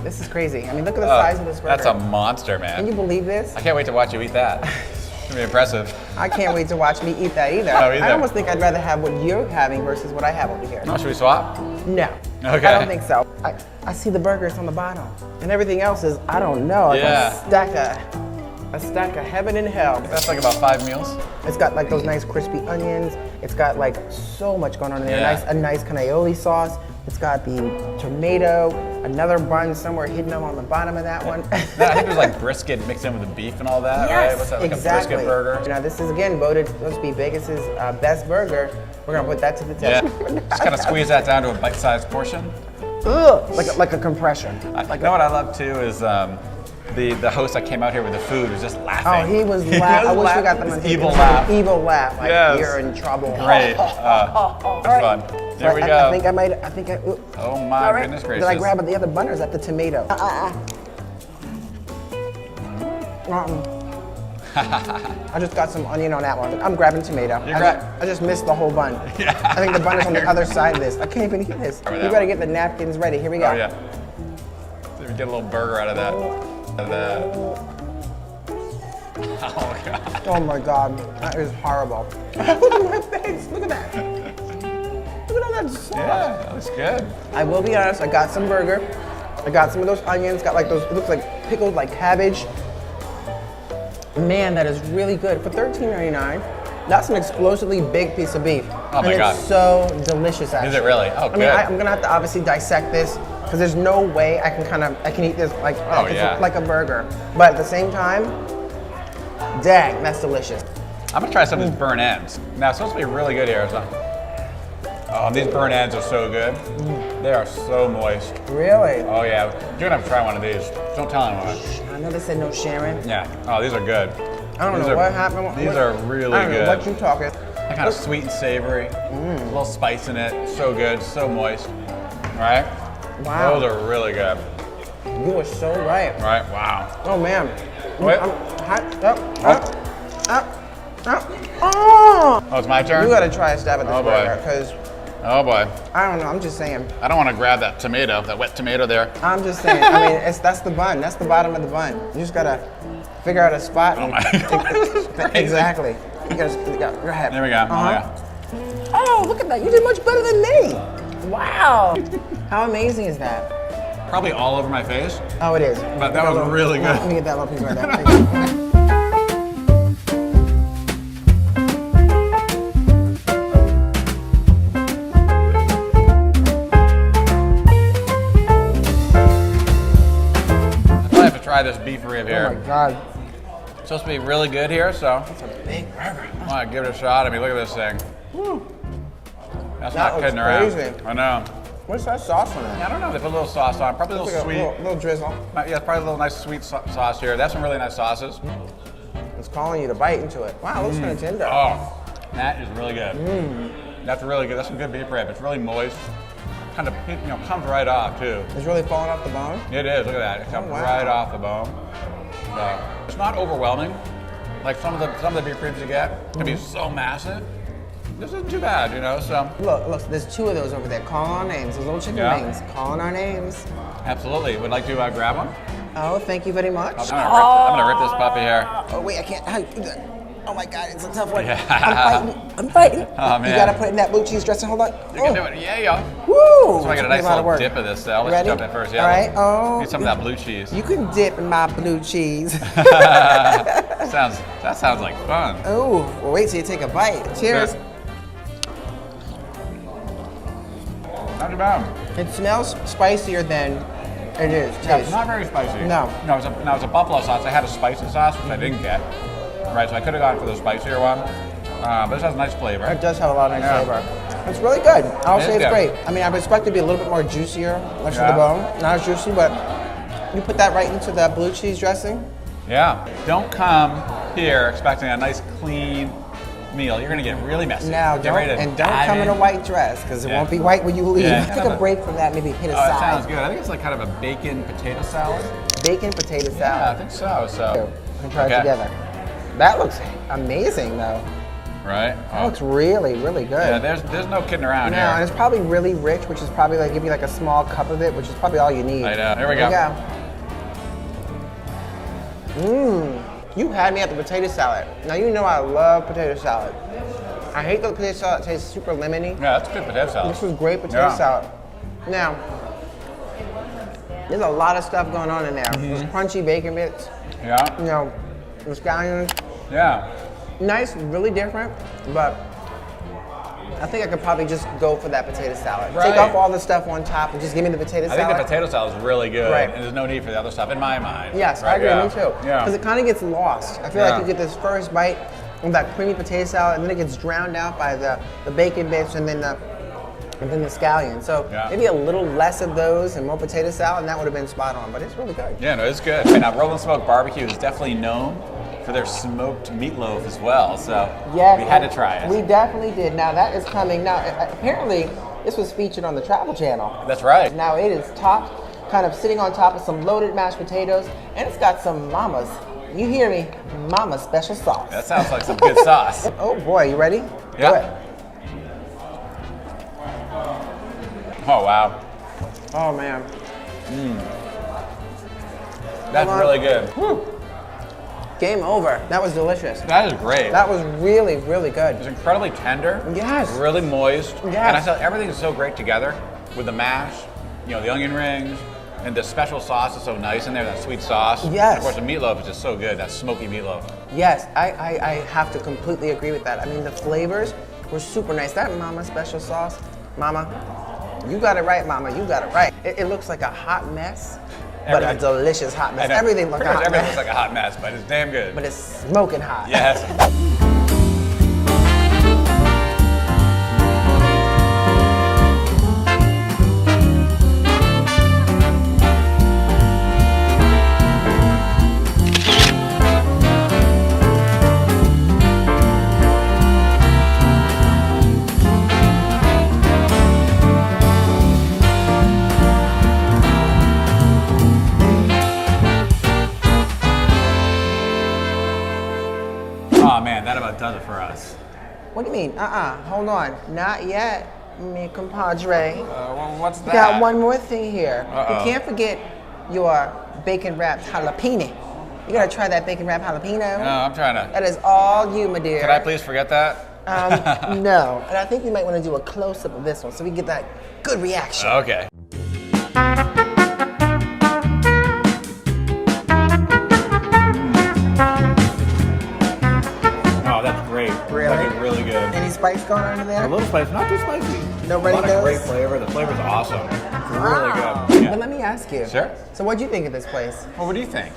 Speaker 1: This is crazy. I mean, look at the size of this burger.
Speaker 2: That's a monster, man.
Speaker 1: Can you believe this?
Speaker 2: I can't wait to watch you eat that. It's gonna be impressive.
Speaker 1: I can't wait to watch me eat that either.
Speaker 2: No, either.
Speaker 1: I almost think I'd rather have what you're having versus what I have over here.
Speaker 2: Oh, should we swap?
Speaker 1: No.
Speaker 2: Okay.
Speaker 1: I don't think so. I see the burgers on the bottom, and everything else is, I don't know, like
Speaker 2: Yeah.
Speaker 1: a stack of heaven and hell.
Speaker 2: That's like about 5 meals.
Speaker 1: It's got like those nice crispy onions. It's got like so much going on in there.
Speaker 2: Yeah.
Speaker 1: A nice cannoli sauce. It's got the tomato, another bun somewhere hidden on the bottom of that one.
Speaker 2: I think there's like brisket mixed in with the beef and all that,
Speaker 1: Yes,
Speaker 2: right? What's that, like
Speaker 1: exactly.
Speaker 2: a brisket burger?
Speaker 1: Now this is again voted supposed to be Vegas's best burger. We're gonna put that to the
Speaker 2: Yeah.
Speaker 1: test.
Speaker 2: Just kind of squeeze that down to a bite-sized portion.
Speaker 1: Ugh, like a compression.
Speaker 2: You know what I love too is the host that came out here with the food was just laughing.
Speaker 1: Oh, he was laughing. I wish we got them on
Speaker 2: His
Speaker 1: tape.
Speaker 2: evil
Speaker 1: It was like an
Speaker 2: laugh.
Speaker 1: Evil laugh. Like
Speaker 2: Yes.
Speaker 1: you're in trouble.
Speaker 2: Great. That's fun. There we go.
Speaker 1: I think I might. Ooh.
Speaker 2: Oh my
Speaker 1: All right.
Speaker 2: goodness gracious.
Speaker 1: Did I grab the other bun or is that the tomato? I just got some onion on that one. I'm grabbing tomato. I just missed the whole bun.
Speaker 2: Yeah.
Speaker 1: I think the bun is on the other side of this. I can't even eat this.
Speaker 2: Over
Speaker 1: You
Speaker 2: that
Speaker 1: better
Speaker 2: one.
Speaker 1: get the napkins ready. Here we go.
Speaker 2: Oh yeah. See if we get a little burger out of that. Oh god.
Speaker 1: Oh my God, that is horrible. Look at my face. Look at that. Look at all that sauce.
Speaker 2: Yeah, that looks good.
Speaker 1: I will be honest, I got some burger. I got some of those onions, got like those, it looks like pickled like cabbage. Man, that is really good. For $13.99, that's an explosively big piece of beef.
Speaker 2: Oh my
Speaker 1: and
Speaker 2: God.
Speaker 1: it's so delicious actually.
Speaker 2: Is it really? Oh,
Speaker 1: I mean,
Speaker 2: good.
Speaker 1: I'm gonna have to obviously dissect this because there's no way I can eat this like, like a burger. But at the same time, dang, that's delicious.
Speaker 2: I'm gonna try some of these burnt ends. Now it's supposed to be really good here. So. Oh, these burnt ends are so good. They are so moist.
Speaker 1: Really?
Speaker 2: Oh yeah, you're gonna have to try one of these. Don't tell anyone.
Speaker 1: I know they said no sharing.
Speaker 2: Yeah. Oh, these are good.
Speaker 1: I don't
Speaker 2: These
Speaker 1: know
Speaker 2: are-
Speaker 1: what happened.
Speaker 2: These are really
Speaker 1: I don't
Speaker 2: good.
Speaker 1: know what you talking.
Speaker 2: They're kind of sweet and savory. A little spice in it. So good. So moist. Right?
Speaker 1: Wow.
Speaker 2: Those are really good.
Speaker 1: You are so right.
Speaker 2: Right? Wow.
Speaker 1: Oh man.
Speaker 2: Wait.
Speaker 1: I'm hot. Oh!
Speaker 2: Oh, it's my turn?
Speaker 1: You gotta try a stab at this
Speaker 2: Oh, boy.
Speaker 1: burger, because
Speaker 2: Oh boy.
Speaker 1: I don't know, I'm just saying.
Speaker 2: I don't want to grab that tomato, that wet tomato there.
Speaker 1: I'm just saying. I mean, that's the bun. That's the bottom of the bun. You just gotta figure out a spot.
Speaker 2: Oh my God. This is crazy.
Speaker 1: Exactly. You gotta go ahead.
Speaker 2: There we go. Oh, yeah.
Speaker 1: Oh, look at that. You did much better than me. Wow. How amazing is that?
Speaker 2: Probably all over my face.
Speaker 1: Oh, it is.
Speaker 2: But that was really good.
Speaker 1: Let me get that little piece right there.
Speaker 2: I have to try this beef rib here.
Speaker 1: Oh my God.
Speaker 2: It's supposed to be really good here, so
Speaker 1: It's a big burger.
Speaker 2: I want to give it a shot. I mean, look at this thing. That's
Speaker 1: That
Speaker 2: not
Speaker 1: looks
Speaker 2: kidding around.
Speaker 1: crazy.
Speaker 2: I know.
Speaker 1: What's that sauce on it?
Speaker 2: I don't know. They put a little sauce on. Probably a little
Speaker 1: Like
Speaker 2: sweet.
Speaker 1: a little drizzle.
Speaker 2: Yeah, probably a little nice sweet sauce here. That's some really nice sauces.
Speaker 1: It's calling you to bite into it. Wow, it looks kind of tender.
Speaker 2: Oh, that is really good. That's really good. That's some good beef rib. It's really moist. Kind of, comes right off too.
Speaker 1: It's really falling off the bone.
Speaker 2: It is. Look at that. It comes
Speaker 1: wow.
Speaker 2: right off the bone. So, it's not overwhelming. Like some of the beef ribs you get can be so massive. This isn't too bad, So
Speaker 1: Look, there's 2 of those over there. Calling our names. Those little chicken wings. Calling our names.
Speaker 2: absolutely. Would like to grab one.
Speaker 1: Oh, thank you very much.
Speaker 2: I'm gonna rip this puppy here.
Speaker 1: Oh, wait, I can't. How you do that? Oh my God, it's a tough one.
Speaker 2: Yeah.
Speaker 1: I'm fighting.
Speaker 2: Oh, man.
Speaker 1: You gotta put it in that blue cheese dressing. Hold on.
Speaker 2: You can do it. Yeah.
Speaker 1: Woo!
Speaker 2: So I get a nice little dip of this. Let's
Speaker 1: Ready?
Speaker 2: jump in first. Yeah.
Speaker 1: All right. Oh.
Speaker 2: Need some of that blue cheese.
Speaker 1: You can dip in my blue cheese.
Speaker 2: That sounds like fun.
Speaker 1: Oh, well, wait till you take a bite. Cheers.
Speaker 2: Not too bad.
Speaker 1: It smells spicier than it is.
Speaker 2: Yeah, it's
Speaker 1: Taste.
Speaker 2: not very spicy.
Speaker 1: No.
Speaker 2: No, it's a buffalo sauce. I had a spicy sauce, which I didn't get. Right, so I could have gone for the spicier one. But this has a nice flavor.
Speaker 1: It does have a lot of nice
Speaker 2: Yeah.
Speaker 1: flavor. It's really good. I'll
Speaker 2: It
Speaker 1: say
Speaker 2: is
Speaker 1: it's
Speaker 2: good.
Speaker 1: great. I mean, I would expect it to be a little bit more juicier next to the
Speaker 2: Yeah.
Speaker 1: bone. Not as juicy, but you put that right into that blue cheese dressing.
Speaker 2: Yeah. Don't come here expecting a nice, clean, meal, you're gonna get really messy.
Speaker 1: Now,
Speaker 2: Get ready to
Speaker 1: don't
Speaker 2: dive
Speaker 1: come in a white dress, because it
Speaker 2: Yeah.
Speaker 1: won't be white when you leave.
Speaker 2: Yeah.
Speaker 1: Take a break from that, maybe hit a
Speaker 2: Oh, that
Speaker 1: side.
Speaker 2: sounds good. I think it's like kind of a bacon potato salad.
Speaker 1: Bacon potato
Speaker 2: Yeah, I
Speaker 1: salad.
Speaker 2: think so. So,
Speaker 1: We can try it
Speaker 2: Okay.
Speaker 1: together. That looks amazing, though.
Speaker 2: right?
Speaker 1: That looks really, really good.
Speaker 2: Yeah, there's no kidding around
Speaker 1: No, and
Speaker 2: here.
Speaker 1: it's probably really rich, which is probably like give you like a small cup of it, which is probably all you need.
Speaker 2: I know. Here we
Speaker 1: There
Speaker 2: go.
Speaker 1: you go. You had me at the potato salad. Now you know I love potato salad. I hate the potato salad. It tastes super lemony.
Speaker 2: Yeah, that's good potato salad.
Speaker 1: This was great potato
Speaker 2: Yeah.
Speaker 1: salad. Now, there's a lot of stuff going on in there. There's crunchy bacon bits,
Speaker 2: Yeah.
Speaker 1: you know, the scallions.
Speaker 2: Yeah.
Speaker 1: Nice, really different, but I think I could probably just go for that potato salad.
Speaker 2: Right.
Speaker 1: Take off all the stuff on top and just give me the potato
Speaker 2: I
Speaker 1: salad.
Speaker 2: think the potato salad is really good,
Speaker 1: Right.
Speaker 2: and there's no need for the other stuff in my mind.
Speaker 1: Yes, I
Speaker 2: Right,
Speaker 1: agree,
Speaker 2: yeah.
Speaker 1: me too.
Speaker 2: Yeah.
Speaker 1: Because it kind of gets lost. I feel
Speaker 2: Yeah.
Speaker 1: like you get this first bite of that creamy potato salad, and then it gets drowned out by the bacon bits and then the scallion. So
Speaker 2: Yeah.
Speaker 1: maybe a little less of those and more potato salad, and that would have been spot on. But it's really good.
Speaker 2: Yeah, no, it's good. And now, Rollin Smoked Barbecue is definitely known for their smoked meatloaf as well, so
Speaker 1: Yes,
Speaker 2: we had to try it.
Speaker 1: We definitely did. Now that is coming. Now apparently this was featured on the Travel Channel.
Speaker 2: That's right.
Speaker 1: Now it is topped, kind of sitting on top of some loaded mashed potatoes, and it's got some Mama's. You hear me? Mama's special sauce.
Speaker 2: That sounds like some good sauce.
Speaker 1: Oh boy, you ready?
Speaker 2: Yeah.
Speaker 1: Do it.
Speaker 2: Oh, wow.
Speaker 1: Oh man.
Speaker 2: That's
Speaker 1: Come on.
Speaker 2: really good.
Speaker 1: Game over. That was delicious.
Speaker 2: That is great.
Speaker 1: That was really, really good.
Speaker 2: It's incredibly tender.
Speaker 1: Yes.
Speaker 2: Really moist.
Speaker 1: Yes.
Speaker 2: And I thought everything is so great together with the mash, you know, the onion rings, and the special sauce is so nice in there, that sweet sauce.
Speaker 1: Yes.
Speaker 2: And of course, the meatloaf is just so good, that smoky meatloaf.
Speaker 1: Yes, I have to completely agree with that. I mean, the flavors were super nice. That Mama special sauce, Mama, you got it right, Mama. You got it right. It looks like a hot mess, but a
Speaker 2: Everything.
Speaker 1: delicious hot
Speaker 2: I
Speaker 1: mess.
Speaker 2: know.
Speaker 1: Everything looks
Speaker 2: Pretty
Speaker 1: like a
Speaker 2: much
Speaker 1: hot
Speaker 2: everything
Speaker 1: mess,
Speaker 2: looks like a hot mess, but it's damn good.
Speaker 1: but it's smoking hot.
Speaker 2: Yes. Oh man, that about does it for us.
Speaker 1: What do you mean? Hold on. Not yet, mi compadre.
Speaker 2: Well, what's that?
Speaker 1: Got one more thing here.
Speaker 2: Uh-oh.
Speaker 1: You can't forget your bacon wrapped jalapeno. You gotta try that bacon wrapped jalapeno.
Speaker 2: No, I'm trying to.
Speaker 1: That is all you, my dear.
Speaker 2: Could I please forget that?
Speaker 1: No. And I think we might want to do a close-up of this one so we get that good reaction.
Speaker 2: Okay. Oh, that's great.
Speaker 1: Really?
Speaker 2: That is really good.
Speaker 1: Any spice going on in there?
Speaker 2: A little spicy, not too spicy.
Speaker 1: Nobody
Speaker 2: a lot
Speaker 1: knows?
Speaker 2: of great flavor. The flavor's awesome. It's really
Speaker 1: Wow.
Speaker 2: good. Yeah.
Speaker 1: But let me ask you.
Speaker 2: Sure.
Speaker 1: So what'd you think of this place?
Speaker 2: Well, what do you think?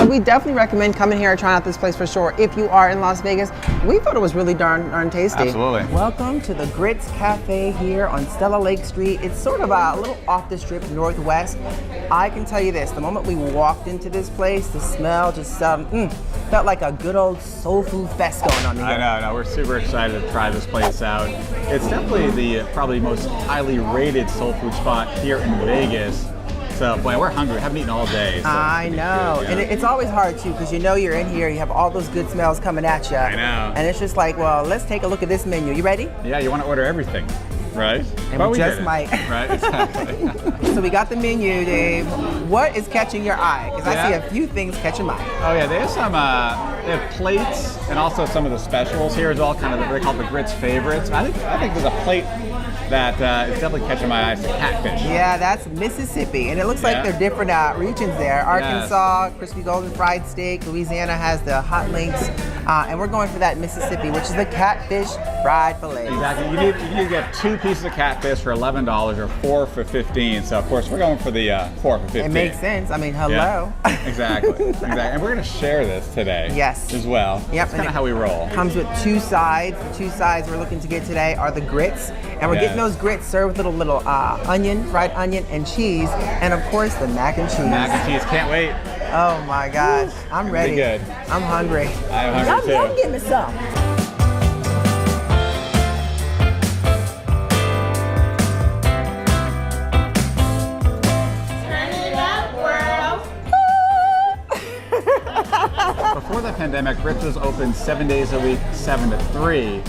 Speaker 1: We definitely recommend coming here and trying out this place for sure. If you are in Las Vegas, we thought it was really darn tasty.
Speaker 2: Absolutely.
Speaker 1: Welcome to the Gritz Café here on Stella Lake Street. It's sort of a little off the strip northwest. I can tell you this, the moment we walked into this place, the smell just felt like a good old soul food fest going on here.
Speaker 2: I know. We're super excited to try this place out. It's definitely the probably most highly rated soul food spot here in Vegas. So, boy, we're hungry. We haven't eaten all day. So
Speaker 1: I
Speaker 2: it's
Speaker 1: know,
Speaker 2: good, yeah.
Speaker 1: and it's always hard too because you know you're in here, you have all those good smells coming at you.
Speaker 2: I know.
Speaker 1: And it's just like, well, let's take a look at this menu. You ready?
Speaker 2: Yeah, you want to order everything, right?
Speaker 1: And
Speaker 2: But
Speaker 1: we just
Speaker 2: did it,
Speaker 1: might.
Speaker 2: Right, exactly.
Speaker 1: So we got the menu, Dave. What is catching your eye? Because I see
Speaker 2: Yeah.
Speaker 1: a few things catching mine.
Speaker 2: Oh yeah, they have some. They have plates and also some of the specials here is all kind of they call it the Gritz favorites. I think there's a plate that is definitely catching my eye. It's the catfish.
Speaker 1: Yeah, that's Mississippi, and it looks like
Speaker 2: Yeah.
Speaker 1: they're different regions there. Arkansas, crispy golden fried steak. Louisiana has the hot links, and we're going for that Mississippi, which is the catfish fried filet.
Speaker 2: Exactly. You need to get 2 pieces of catfish for $11 or 4 for $15. So of course we're going for the 4 for $15.
Speaker 1: It makes sense. I mean, hello.
Speaker 2: Yeah. Exactly. And we're gonna share this today.
Speaker 1: Yes.
Speaker 2: As well.
Speaker 1: Yep.
Speaker 2: That's kind of how we roll.
Speaker 1: Comes with 2 sides. The 2 sides we're looking to get today are the grits, and we're getting those grits served with little onion, fried onion, and cheese, and of course the mac and cheese.
Speaker 2: Mac and cheese, can't wait.
Speaker 1: Oh my gosh, I'm ready.
Speaker 2: Good.
Speaker 1: I'm hungry.
Speaker 2: I'm hungry too.
Speaker 1: Give me some.
Speaker 2: Before the pandemic, Gritz was open 7 days a week, 7 to 3.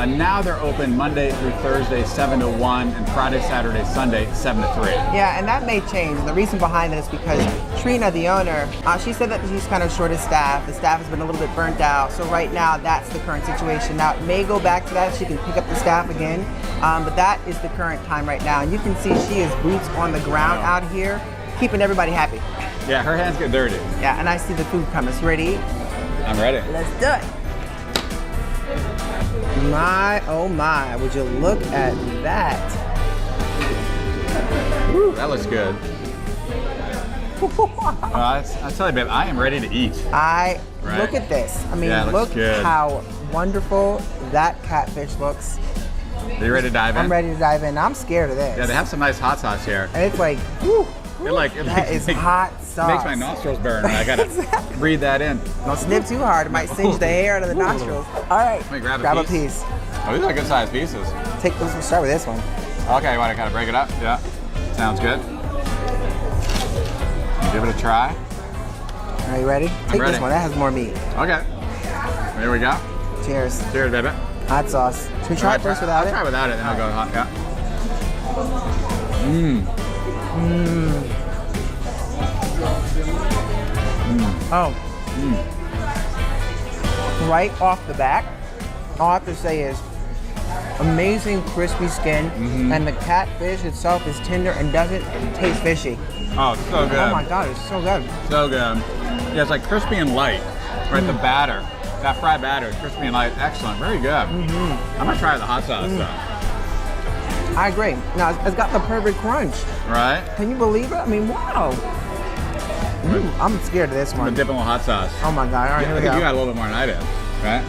Speaker 2: Now they're open Monday through Thursday, 7 to 1, and Friday, Saturday, Sunday, 7 to 3.
Speaker 1: Yeah, and that may change. The reason behind it is because Trina, the owner, she said that she's kind of short of staff. The staff has been a little bit burnt out. So right now, that's the current situation. Now, it may go back to that. She can pick up the staff again. But that is the current time right now. And you can see she is boots on the ground out here, keeping everybody happy.
Speaker 2: Yeah, her hands get dirty.
Speaker 1: Yeah, and I see the food coming. So you ready to eat?
Speaker 2: I'm ready.
Speaker 1: Let's do it. My, oh my, would you look at that?
Speaker 2: Woo, that looks good. I tell you, babe, I am ready to eat.
Speaker 1: Look at this. I mean,
Speaker 2: Yeah, it looks
Speaker 1: look
Speaker 2: good.
Speaker 1: how wonderful that catfish looks.
Speaker 2: Are you ready to dive in?
Speaker 1: I'm ready to dive in. I'm scared of this.
Speaker 2: Yeah, they have some nice hot sauce here.
Speaker 1: And it's like, whew, that is hot sauce.
Speaker 2: Makes my nostrils burn. I gotta breathe that in.
Speaker 1: Don't snip too hard. It might singe the hair out of the nostrils. All right,
Speaker 2: Let me grab
Speaker 1: a
Speaker 2: piece.
Speaker 1: piece.
Speaker 2: Oh, these are good sized pieces.
Speaker 1: We'll start with this one.
Speaker 2: Okay, you want to kind of break it up? Yeah. Sounds good. Give it a try.
Speaker 1: Are you ready? Take
Speaker 2: ready.
Speaker 1: this one. That has more meat.
Speaker 2: Okay. Here we go.
Speaker 1: Cheers.
Speaker 2: Cheers, baby.
Speaker 1: Hot sauce. Should we try it first without
Speaker 2: I'll
Speaker 1: it?
Speaker 2: try without it, then I'll go hot. Yeah.
Speaker 1: Oh. Right off the bat, all I have to say is amazing crispy skin, and the catfish itself is tender and doesn't taste fishy.
Speaker 2: Oh, it's so good.
Speaker 1: Oh my God, it's so good.
Speaker 2: So good. Yeah, it's like crispy and light. Right, the batter. That fried batter is crispy and light. Excellent. Very good. I'm gonna try the hot sauce though.
Speaker 1: I agree. Now, it's got the perfect crunch.
Speaker 2: Right?
Speaker 1: Can you believe it? I mean, wow. I'm scared of this
Speaker 2: I'm
Speaker 1: one.
Speaker 2: gonna dip in with hot sauce.
Speaker 1: Oh my God, all right,
Speaker 2: I
Speaker 1: here we
Speaker 2: think
Speaker 1: go.
Speaker 2: you got a little bit more than I did, right?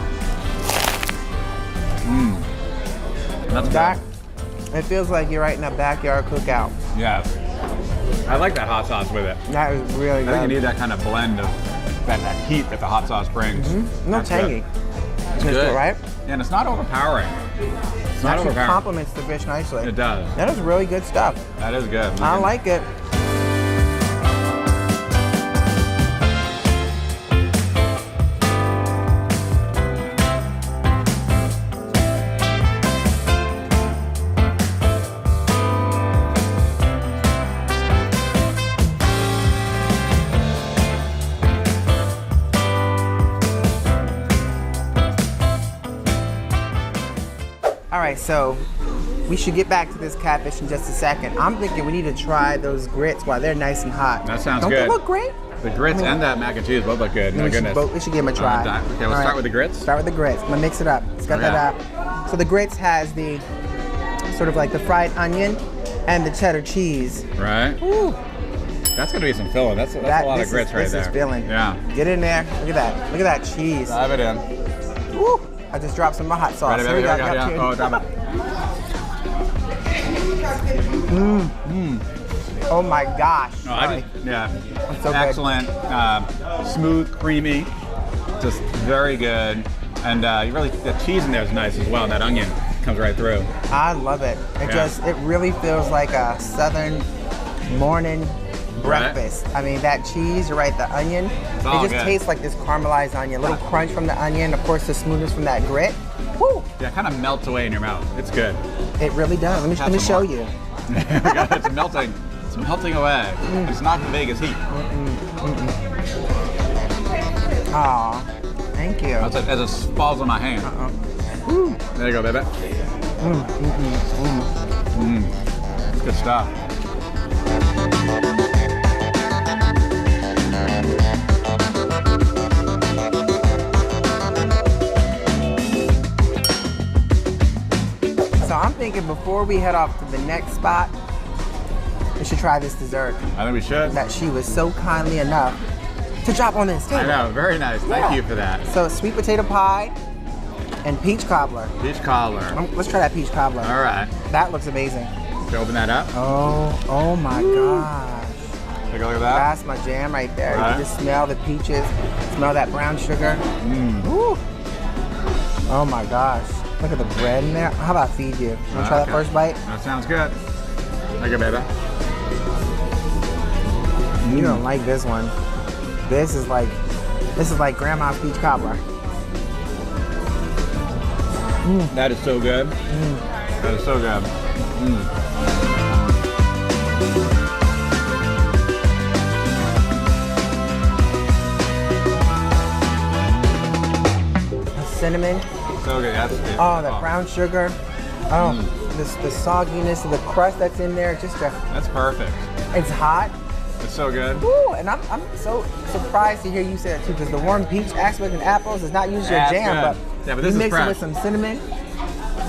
Speaker 2: That's
Speaker 1: That,
Speaker 2: good.
Speaker 1: it feels like you're right in a backyard cookout.
Speaker 2: Yes. I like that hot sauce with it.
Speaker 1: That is really
Speaker 2: I
Speaker 1: good.
Speaker 2: think you need that kind of blend of that heat that the hot sauce brings.
Speaker 1: No
Speaker 2: That's
Speaker 1: tangy.
Speaker 2: It's
Speaker 1: Good,
Speaker 2: good,
Speaker 1: right?
Speaker 2: And it's not overpowering. It's not
Speaker 1: Actually
Speaker 2: overpowering.
Speaker 1: complements the fish nicely.
Speaker 2: It does.
Speaker 1: That is really good stuff.
Speaker 2: That is good.
Speaker 1: I like it. All right, so we should get back to this catfish in just a second. I'm thinking we need to try those grits while they're nice and hot.
Speaker 2: That sounds
Speaker 1: Don't
Speaker 2: good.
Speaker 1: they look great?
Speaker 2: The grits and that mac and cheese both look good. My goodness.
Speaker 1: We should give them a try.
Speaker 2: Okay, let's
Speaker 1: All
Speaker 2: start with the grits.
Speaker 1: Start with the grits. I'm gonna mix it up. It's got
Speaker 2: Okay.
Speaker 1: that. So the grits has the sort of like the fried onion and the cheddar cheese.
Speaker 2: Right?
Speaker 1: Woo.
Speaker 2: That's gonna be some filling. That's a lot of grits right there.
Speaker 1: This is filling.
Speaker 2: Yeah.
Speaker 1: Get in there. Look at that. Look at that cheese.
Speaker 2: Dive it in.
Speaker 1: Woo. I just dropped some hot sauce.
Speaker 2: Ready,
Speaker 1: Here we
Speaker 2: baby?
Speaker 1: go.
Speaker 2: Here we go.
Speaker 1: Cheers.
Speaker 2: Yeah. Oh, drop it.
Speaker 1: Oh my gosh.
Speaker 2: No,
Speaker 1: Sorry.
Speaker 2: yeah.
Speaker 1: It's so good.
Speaker 2: Excellent. Smooth, creamy, just very good. And you really, the cheese in there is nice as well. And that onion comes right through.
Speaker 1: I love it. It really feels like a southern morning breakfast. I mean, that cheese, you're right, the onion, it
Speaker 2: all
Speaker 1: just
Speaker 2: good.
Speaker 1: tastes like this caramelized onion. A little crunch from the onion, of course, the smoothness from that grit. Woo!
Speaker 2: Yeah, it kind of melts away in your mouth. It's good.
Speaker 1: It really does. Let me
Speaker 2: Have some
Speaker 1: show
Speaker 2: more.
Speaker 1: you.
Speaker 2: It's melting. It's melting away. It's not Vegas heat.
Speaker 1: Aw, thank you.
Speaker 2: As it falls on my hand. There you go, baby. It's good stuff.
Speaker 1: So I'm thinking before we head off to the next spot, we should try this dessert
Speaker 2: I think we should.
Speaker 1: that she was so kindly enough to drop on this table.
Speaker 2: I know, very nice. Thank
Speaker 1: Yeah.
Speaker 2: you for that.
Speaker 1: So sweet potato pie, and peach cobbler.
Speaker 2: Peach cobbler.
Speaker 1: Let's try that peach cobbler.
Speaker 2: All right.
Speaker 1: That looks amazing.
Speaker 2: Can you open that up?
Speaker 1: Oh my gosh.
Speaker 2: Take a look at that.
Speaker 1: That's my jam right there.
Speaker 2: Right.
Speaker 1: You just smell the peaches, smell that brown sugar. Ooh. Oh my gosh. Look at the bread in there. How about I feed you? Want to try that first bite?
Speaker 2: That sounds good. Okay, baby.
Speaker 1: You don't like this one. This is like grandma's peach cobbler.
Speaker 2: That is so good. That is so good.
Speaker 1: Cinnamon.
Speaker 2: So good. That's good.
Speaker 1: Oh, the brown sugar. Oh, the sogginess of the crust that's in there.
Speaker 2: That's perfect.
Speaker 1: It's hot.
Speaker 2: It's so good.
Speaker 1: Ooh, and I'm so surprised to hear you say that too, because the warm peach aspect and apples is not usually your jam, but
Speaker 2: this
Speaker 1: you
Speaker 2: is
Speaker 1: mix
Speaker 2: fresh.
Speaker 1: it with some cinnamon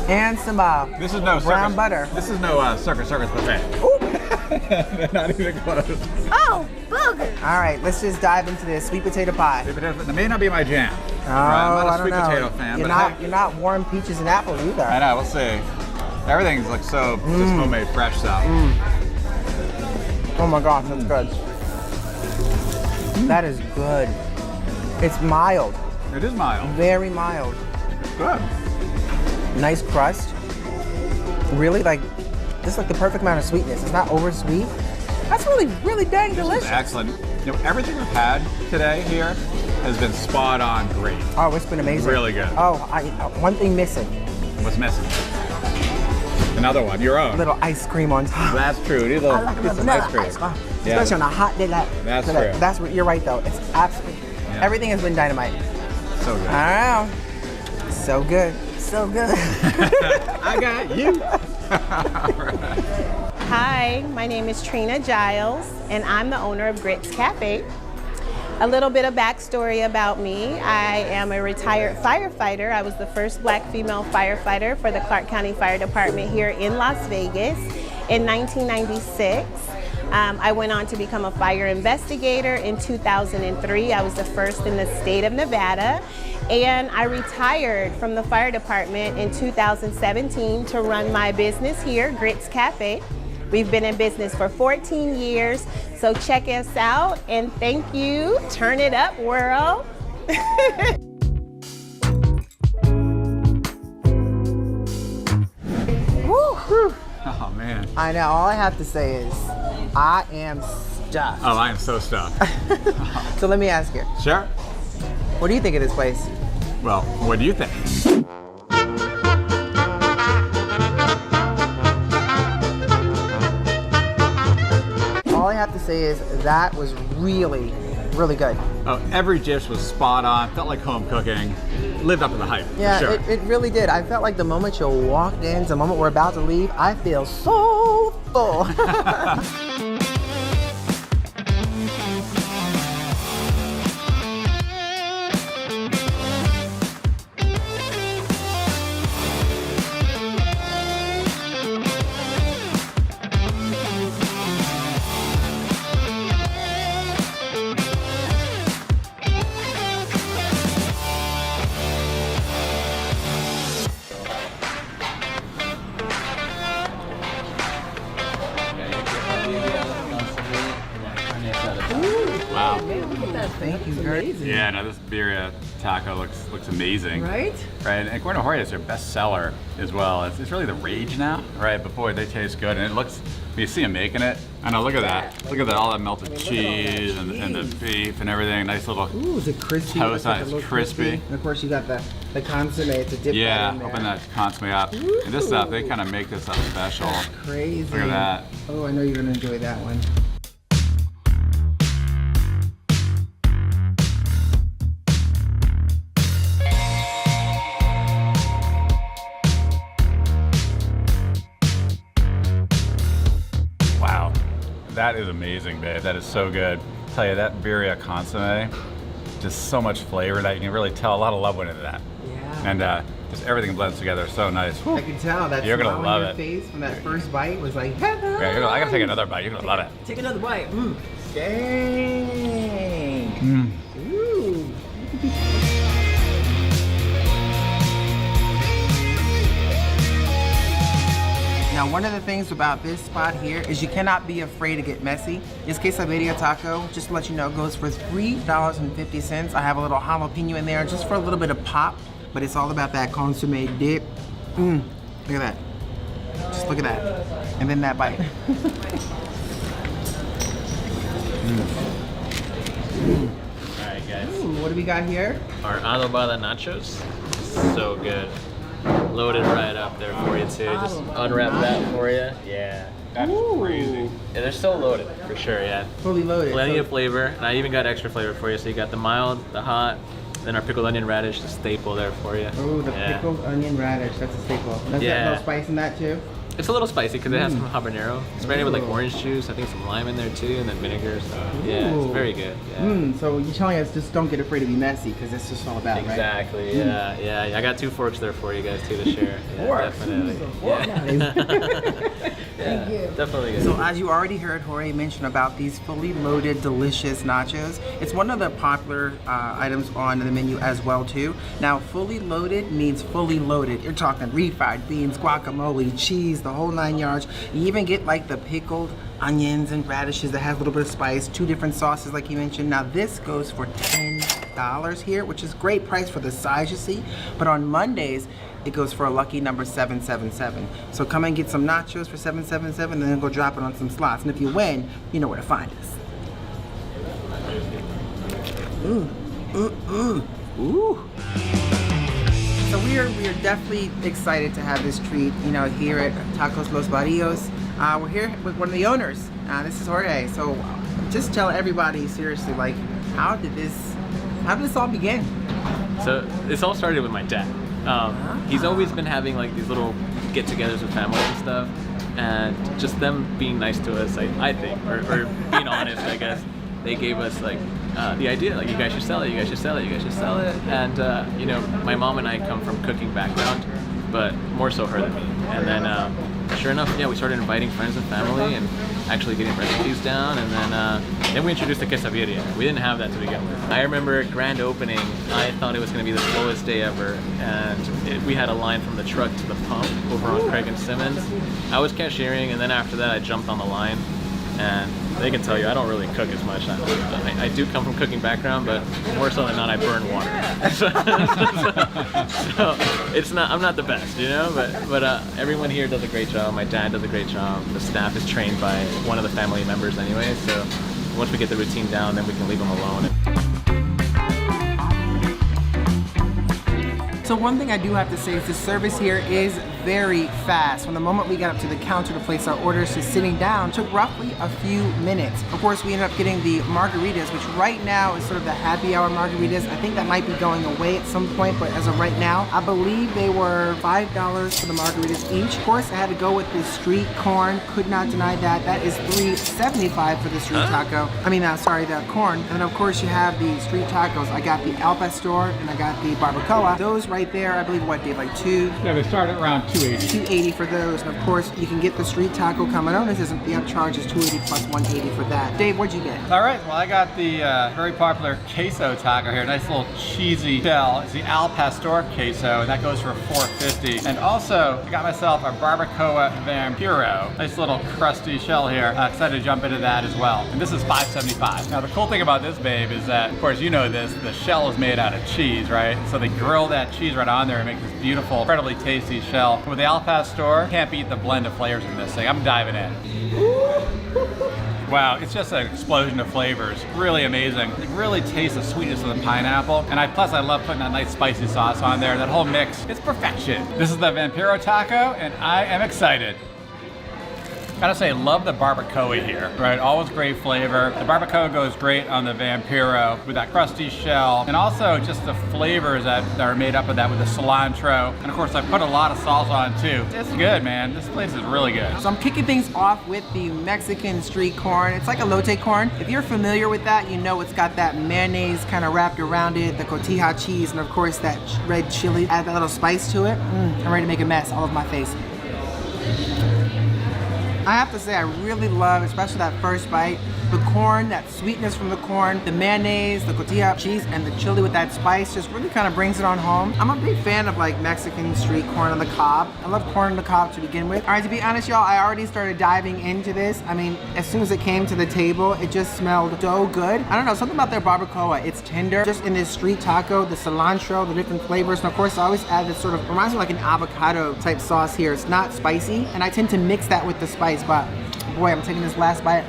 Speaker 1: and some
Speaker 2: This is no
Speaker 1: brown
Speaker 2: circus.
Speaker 1: butter.
Speaker 2: This is no circus buffet. They're not even close.
Speaker 3: Oh, booger!
Speaker 1: All right, let's just dive into this sweet potato pie.
Speaker 2: It may not be my jam.
Speaker 1: Oh,
Speaker 2: I'm not
Speaker 1: I
Speaker 2: a
Speaker 1: don't
Speaker 2: sweet
Speaker 1: know.
Speaker 2: potato fan,
Speaker 1: You're
Speaker 2: but
Speaker 1: not
Speaker 2: hey,
Speaker 1: warm peaches and apples either.
Speaker 2: I know. We'll see. Everything's like so just homemade, fresh stuff.
Speaker 1: Oh my gosh, that's good. That is good. It's mild,
Speaker 2: It is mild.
Speaker 1: very mild.
Speaker 2: It's good.
Speaker 1: Nice crust. Really this is like the perfect amount of sweetness. It's not over sweet. That's really dang delicious.
Speaker 2: Excellent. You know, everything we've had today here has been spot on great.
Speaker 1: Oh, it's been amazing.
Speaker 2: Really good.
Speaker 1: Oh, one thing missing.
Speaker 2: What's missing? Another one, your own.
Speaker 1: A little ice cream on top.
Speaker 2: That's true. Need a little
Speaker 1: I like a
Speaker 2: piece
Speaker 1: little
Speaker 2: of ice
Speaker 1: vanilla
Speaker 2: cream.
Speaker 1: ice. Especially on a hot day like
Speaker 2: That's
Speaker 1: today.
Speaker 2: true.
Speaker 1: That's what you're right though. It's absolutely everything has been dynamite.
Speaker 2: So good.
Speaker 1: I know. So good. So good.
Speaker 2: I got you.
Speaker 7: Hi, my name is Trina Giles, and I'm the owner of Gritz Café. A little bit of backstory about me. I am a retired firefighter. I was the first black female firefighter for the Clark County Fire Department here in Las Vegas in 1996. I went on to become a fire investigator in 2003. I was the first in the state of Nevada. And I retired from the fire department in 2017 to run my business here, Gritz Café. We've been in business for 14 years, so check us out and thank you. Turn it up, world.
Speaker 2: Oh man.
Speaker 1: I know. All I have to say is, I am stuffed.
Speaker 2: Oh, I am so stuffed.
Speaker 1: So let me ask you,
Speaker 2: Sure.
Speaker 1: what do you think of this place?
Speaker 2: Well, what do you think?
Speaker 1: All I have to say is that was really good.
Speaker 2: Oh, every dish was spot on. Felt like home cooking. Lived up to the hype.
Speaker 1: Yeah,
Speaker 2: for sure.
Speaker 1: it really did. I felt like the moment you walked in, the moment we're about to leave, I feel so full.
Speaker 2: Wow.
Speaker 1: Thank you, very
Speaker 2: Yeah, no, this birria taco looks amazing.
Speaker 1: Right?
Speaker 2: Right, and Corno Hoya is their best seller as well. It's really the rage now, right? But boy, they taste good, and it looks. When you see them making it, I know. Look at that. Look at that. All that melted cheese and the beef and everything. Nice little.
Speaker 1: Ooh, is it crispy?
Speaker 2: Toast on
Speaker 1: Looks like
Speaker 2: it's
Speaker 1: a little
Speaker 2: crispy.
Speaker 1: And of course, you got the consomme to dip
Speaker 2: Yeah,
Speaker 1: that in there.
Speaker 2: open that consomme up. And this stuff, they kind of make this up special.
Speaker 1: Crazy.
Speaker 2: Look at that.
Speaker 1: Oh, I know you're gonna enjoy that one.
Speaker 2: Wow, that is amazing, babe. That is so good. I tell you, that birria consomme, just so much flavor that you can really tell. A lot of love went into that.
Speaker 1: Yeah.
Speaker 2: And just everything blends together so nice. Whew.
Speaker 1: I can tell that
Speaker 2: You're gonna
Speaker 1: smile
Speaker 2: love
Speaker 1: on your
Speaker 2: it.
Speaker 1: face from that first bite was like, hello.
Speaker 2: Yeah, I gotta take another bite. You're gonna love it.
Speaker 1: Take another bite. Dang. Ooh. Now, one of the things about this spot here is you cannot be afraid to get messy. This quesadilla taco, just to let you know, goes for $3.50. I have a little jalapeno in there just for a little bit of pop, but it's all about that consomme dip. Look at that. Just look at that. And then that bite.
Speaker 8: Alright guys,
Speaker 1: What do we got here?
Speaker 8: our adobada nachos, so good. Loaded right up there for you too. Just unwrap that for you. Yeah.
Speaker 2: That's crazy.
Speaker 8: Yeah, they're still loaded for sure, yeah.
Speaker 1: Fully loaded.
Speaker 8: Plenty
Speaker 1: So-
Speaker 8: of flavor, and I even got extra flavor for you. So you got the mild, the hot, then our pickled onion radish, the staple there for you.
Speaker 1: Oh, the
Speaker 8: Yeah.
Speaker 1: pickled onion radish, that's a staple. Does
Speaker 8: Yeah.
Speaker 1: that little spice in that too?
Speaker 8: It's a little spicy because it has some habanero. It's marinated with like orange juice, I think some lime in there too, and then vinegar. So yeah,
Speaker 1: Ooh.
Speaker 8: it's very good. Yeah.
Speaker 1: So you're telling us just don't get afraid to be messy because that's just all about, right?
Speaker 8: Exactly. Yeah, yeah. I got 2 forks there for you guys too to share. Yeah,
Speaker 1: Forks?
Speaker 8: definitely.
Speaker 1: Thank you.
Speaker 8: Definitely good.
Speaker 1: So as you already heard Jorge mention about these fully loaded, delicious nachos, it's one of the popular items on the menu as well too. Now, fully loaded means fully loaded. You're talking refried beans, guacamole, cheese, the whole 9 yards. You even get like the pickled onions and radishes that has a little bit of spice, 2 different sauces like you mentioned. Now this goes for $10 here, which is great price for the size you see. But on Mondays, it goes for a lucky number 777. So come and get some nachos for 777 and then go drop it on some slots. And if you win, you know where to find us. Ooh. So we are definitely excited to have this treat, you know, here at Tacos Los Barrios. We're here with one of the owners. This is Jorge. So just tell everybody seriously, like, how did this all begin?
Speaker 8: So this all started with my dad. He's always been having like these little get-togethers with family and stuff, and just them being nice to us, I think, or being honest, I guess. They gave us like the idea, like, you guys should sell it, you guys should sell it, you guys should sell it. And you know, my mom and I come from cooking background, but more so her than me. And then sure enough, yeah, we started inviting friends and family and actually getting recipes down, and then we introduced the quesadilla. We didn't have that to begin with. I remember grand opening, I thought it was going to be the slowest day ever, and we had a line from the truck to the pump over on Craig and Simmons. I was cashiering, and then after that I jumped on the line, and they can tell you I don't really cook as much. I do come from cooking background, but more so than not, I burn water. So it's not, I'm not the best, you know. But everyone here does a great job. My dad does a great job. The staff is trained by one of the family members anyway. So once we get the routine down, then we can leave them alone.
Speaker 1: So one thing I do have to say is the service here is very fast. From the moment we got up to the counter to place our orders to sitting down, took roughly a few minutes. Of course, we ended up getting the margaritas, which right now is sort of the happy hour margaritas. I think that might be going away at some point, but as of right now, I believe they were $5 for the margaritas each. Of course, I had to go with the street corn. Could not deny that. That is $3.75 for the street taco. I mean, sorry, the corn. And then of course you have the street tacos. I got the al pastor and I got the barbacoa. Those right there, I believe, what, Dave, like
Speaker 2: Yeah, they start at around $2.80
Speaker 1: for those. And of course, you can get the street taco camarones. The upcharge is $2.80 plus $1.80 for that. Dave, what'd you get?
Speaker 2: All right, well, I got the very popular queso taco here. Nice little cheesy shell. It's the al pastor queso, and that goes for $4.50. And also, I got myself a barbacoa vampiro. Nice little crusty shell here. Excited to jump into that as well. And this is $5.75. Now, the cool thing about this, babe, is that, of course, you know this, the shell is made out of cheese, right? So they grill that cheese right on there and make this beautiful, incredibly tasty shell. With the al pastor, can't beat the blend of flavors in this thing. I'm diving in. Wow, it's just an explosion of flavors. Really amazing. You really taste the sweetness of the pineapple. And plus I love putting that nice spicy sauce on there. That whole mix, it's perfection. This is the Vampiro taco, and I am excited. Gotta say, love the barbacoa here, right? Always great flavor. The barbacoa goes great on the Vampiro with that crusty shell, and also just the flavors that are made up of that with the cilantro. And of course, I put a lot of salsa on too. It's good, man. This place is really good.
Speaker 1: So I'm kicking things off with the Mexican street corn. It's like elote corn. If you're familiar with that, you know it's got that mayonnaise kind of wrapped around it, the cotija cheese, and of course that red chili. Add that little spice to it. I'm ready to make a mess all over my face. I have to say, I really love, especially that first bite, the corn, that sweetness from the corn, the mayonnaise, the cotija cheese, and the chili with that spice just really kind of brings it on home. I'm a big fan of like Mexican street corn on the cob. I love corn on the cob to begin with. All right, to be honest, y'all, I already started diving into this. I mean, as soon as it came to the table, it just smelled so good. I don't know, something about their barbacoa. It's tender. Just in this street taco, the cilantro, the different flavors, and of course, I always add this sort of, reminds me like an avocado type sauce here. It's not spicy, and I tend to mix that with the spice, but boy, I'm taking this last bite.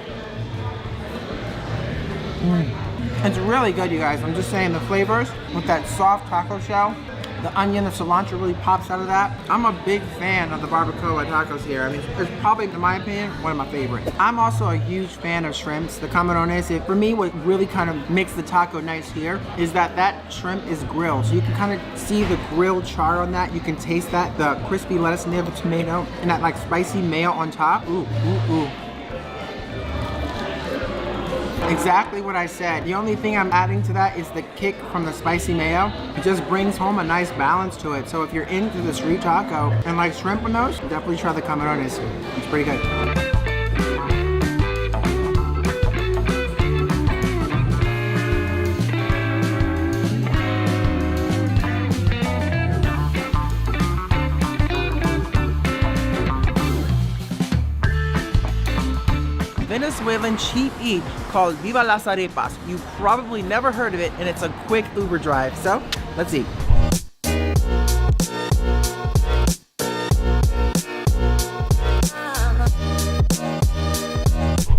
Speaker 1: It's really good, you guys. I'm just saying, the flavors with that soft taco shell, the onion, the cilantro really pops out of that. I'm a big fan of the barbacoa tacos here. I mean, it's probably, in my opinion, one of my favorites. I'm also a huge fan of shrimps. The camarones, for me, what really kind of makes the taco nice here is that that shrimp is grilled. So you can kind of see the grilled char on that. You can taste that, the crispy lettuce and the tomato, and that like spicy mayo on top. Ooh, ooh, ooh. Exactly what I said. The only thing I'm adding to that is the kick from the spicy mayo. It just brings home a nice balance to it. So if you're into the street taco and like shrimp on those, definitely try the camarones. It's pretty good. Venezuelan cheap eat called Viva Las Arepas. You probably never heard of it, and it's a quick Uber drive. So, let's eat.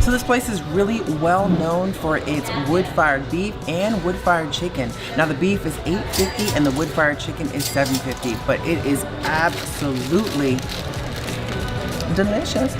Speaker 1: So this place is really well known for its wood-fired beef and wood-fired chicken. Now the beef is $8.50 and the wood-fired chicken is $7.50, but it is absolutely delicious.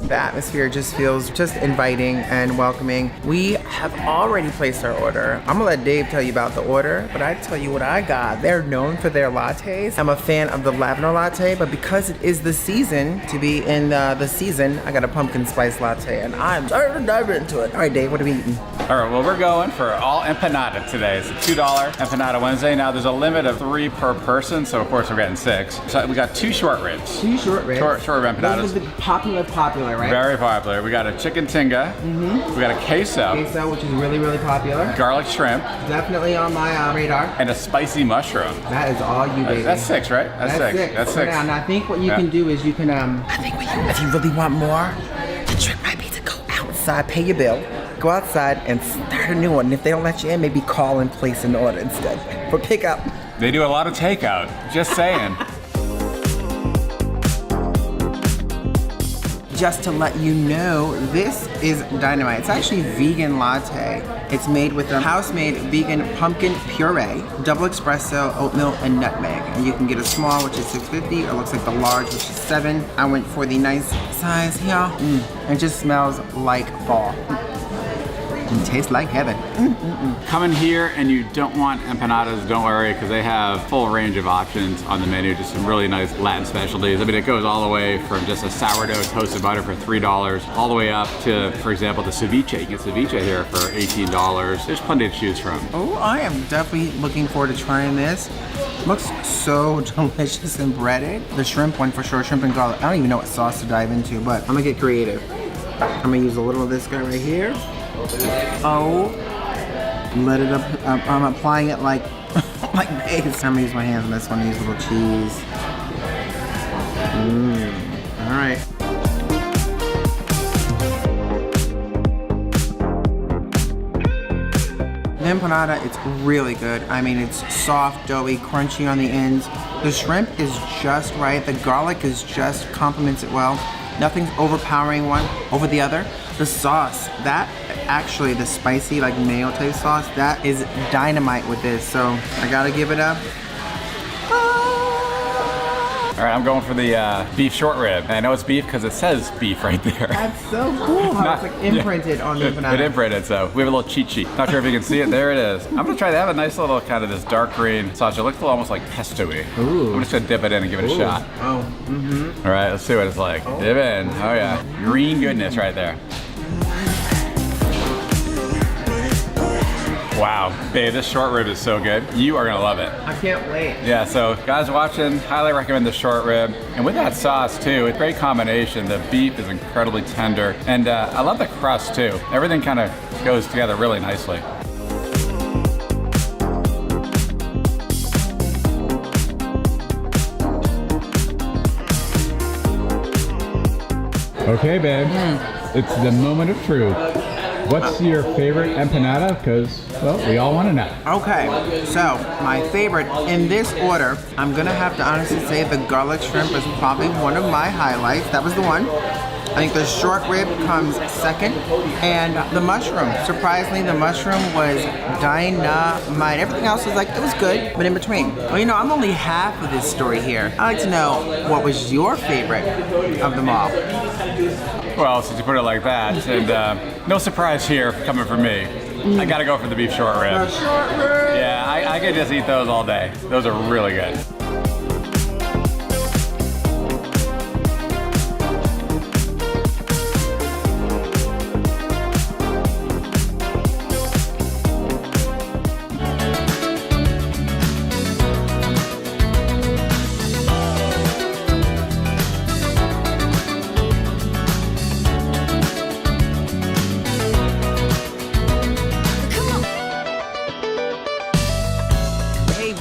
Speaker 1: The atmosphere just feels just inviting and welcoming. We have already placed our order. I'm gonna let Dave tell you about the order, but I tell you what I got. They're known for their lattes. I'm a fan of the lavender latte, but because it is the season to be in the season, I got a pumpkin spice latte, and I'm starting to dive into it. All right, Dave, what are we eating?
Speaker 2: All right, well, we're going for all empanada today. It's a $2 empanada Wednesday. Now, there's a limit of 3 per person, so of course we're getting 6. So we got 2 short ribs.
Speaker 1: 2 short ribs.
Speaker 2: Short rib empanadas.
Speaker 1: Those are the popular, right?
Speaker 2: Very popular. We got a chicken tinga. We got a queso.
Speaker 1: Queso, which is really, really popular.
Speaker 2: Garlic shrimp.
Speaker 1: Definitely on my radar.
Speaker 2: And a spicy mushroom.
Speaker 1: That is all you, baby.
Speaker 2: That's 6, right? That's 6. That's 6.
Speaker 1: And I think what you can do is you can, I think if you really want more, the trick might be to go outside, pay your bill, go outside and start a new one. And if they don't let you in, maybe call and place an order instead for pickup.
Speaker 2: They do a lot of takeout. Just saying.
Speaker 1: Just to let you know, this is dynamite. It's actually vegan latte. It's made with a house-made vegan pumpkin puree, double espresso, oatmeal, and nutmeg. And you can get a small, which is $6.50, or looks like the large, which is $7. I went for the nice size here. It just smells like fall. And tastes like heaven.
Speaker 2: Come in here and you don't want empanadas, don't worry, because they have full range of options on the menu, just some really nice Latin specialties. I mean, it goes all the way from just a sourdough toasted butter for $3, all the way up to, for example, the ceviche. You can get ceviche here for $18. There's plenty to choose from.
Speaker 1: Oh, I am definitely looking forward to trying this. Looks so delicious and breaded. The shrimp one for sure, shrimp and garlic. I don't even know what sauce to dive into, but I'm gonna get creative. I'm gonna use a little of this guy right here. Oh, let it up. I'm applying it like like base. I'm gonna use my hands on this one. Use a little cheese. All right. The empanada, it's really good. I mean, it's soft, doughy, crunchy on the ends. The shrimp is just right. The garlic is just complements it well. Nothing's overpowering one over the other. The sauce, that actually, the spicy like mayo type sauce, that is dynamite with this. So I gotta give it a
Speaker 2: All right, I'm going for the beef short rib. And I know it's beef because it says beef right there.
Speaker 1: That's so cool how it's like imprinted on the banana.
Speaker 2: It imprinted, so we have a little cheat sheet. Not sure if you can see it. There it is. I'm gonna try to have a nice little kind of this dark green sauce. It looks almost like pesto-y.
Speaker 1: Ooh.
Speaker 2: I'm just gonna dip it in and give it a shot.
Speaker 1: Oh, mm-hmm.
Speaker 2: All right, let's see what it's like. Dip in. Oh yeah, green goodness right there. Wow, babe, this short rib is so good. You are gonna love it.
Speaker 1: I can't wait.
Speaker 2: Yeah, so guys watching, highly recommend the short rib. And with that sauce too, it's a great combination. The beef is incredibly tender. And I love the crust too. Everything kind of goes together really nicely. Okay, babe, it's the moment of truth. What's your favorite empanada? Because, well, we all want to know.
Speaker 1: Okay, so my favorite in this order, I'm gonna have to honestly say the garlic shrimp is probably one of my highlights. That was the one. I think the short rib comes second, and the mushroom. Surprisingly, the mushroom was dynamite. Everything else was like, it was good, but in between. Well, you know, I'm only half of this story here. I'd like to know, what was your favorite of them all?
Speaker 2: Well, since you put it like that, and no surprise here coming from me. I gotta go for the beef short rib.
Speaker 1: The short rib!
Speaker 2: Yeah, I could just eat those all day. Those are really good.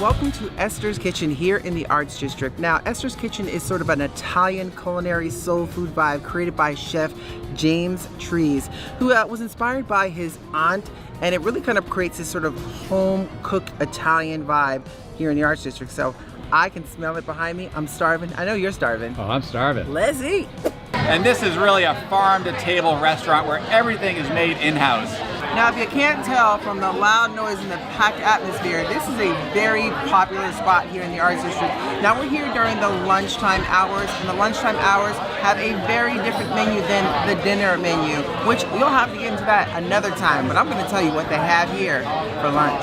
Speaker 1: Welcome to Esther's Kitchen here in the Arts District. Now, Esther's Kitchen is sort of an Italian culinary soul food vibe created by Chef James Trees, who was inspired by his aunt, and it really kind of creates this sort of home-cooked Italian vibe here in the Arts District. So I can smell it behind me. I'm starving. I know you're starving.
Speaker 2: Oh, I'm starving.
Speaker 1: Let's eat.
Speaker 2: And this is really a farm-to-table restaurant where everything is made in-house.
Speaker 1: Now, if you can't tell from the loud noise and the packed atmosphere, this is a very popular spot here in the Arts District. Now, we're here during the lunchtime hours, and the lunchtime hours have a very different menu than the dinner menu, which you'll have to get into that another time, but I'm gonna tell you what they have here for lunch.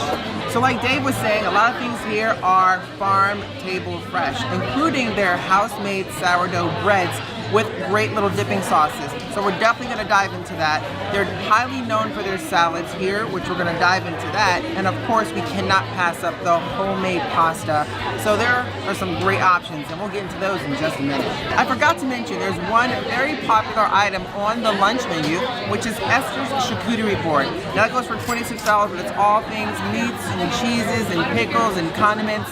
Speaker 1: So like Dave was saying, a lot of things here are farm table fresh, including their house-made sourdough breads with great little dipping sauces. So we're definitely gonna dive into that. They're highly known for their salads here, which we're gonna dive into that. And of course, we cannot pass up the homemade pasta. So there are some great options, and we'll get into those in just a minute. I forgot to mention, there's one very popular item on the lunch menu, which is Esther's charcuterie board. Now that goes for $26, but it's all things meats and cheeses and pickles and condiments.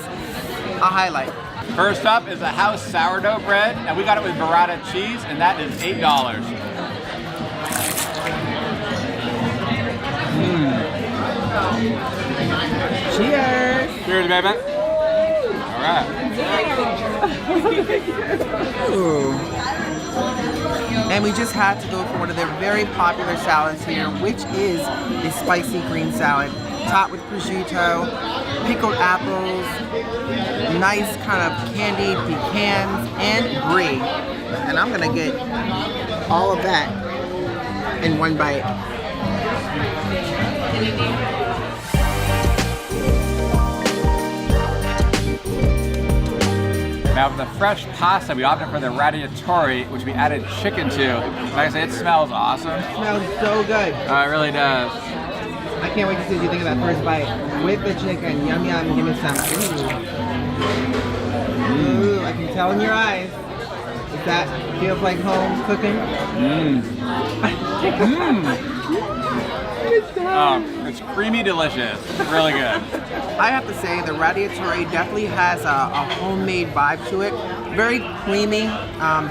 Speaker 1: A highlight.
Speaker 2: First up is a house sourdough bread, and we got it with burrata cheese, and that is $8.
Speaker 1: Cheers!
Speaker 2: Cheers, baby. All right.
Speaker 1: Ooh. And we just had to go for one of their very popular salads here, which is the spicy green salad, topped with prosciutto, pickled apples, nice kind of candied pecans, and brie. And I'm gonna get all of that in one bite.
Speaker 2: Now for the fresh pasta, we opted for the radiatori, which we added chicken to. Like I said, it smells awesome.
Speaker 1: It smells so good.
Speaker 2: It really does.
Speaker 1: I can't wait to see what you think of that first bite. With the chicken, yum yum, give me some. Ooh, I can tell in your eyes. If that feels like home cooking.
Speaker 2: It's creamy delicious. Really good.
Speaker 1: I have to say the radiatori definitely has a homemade vibe to it. Very creamy.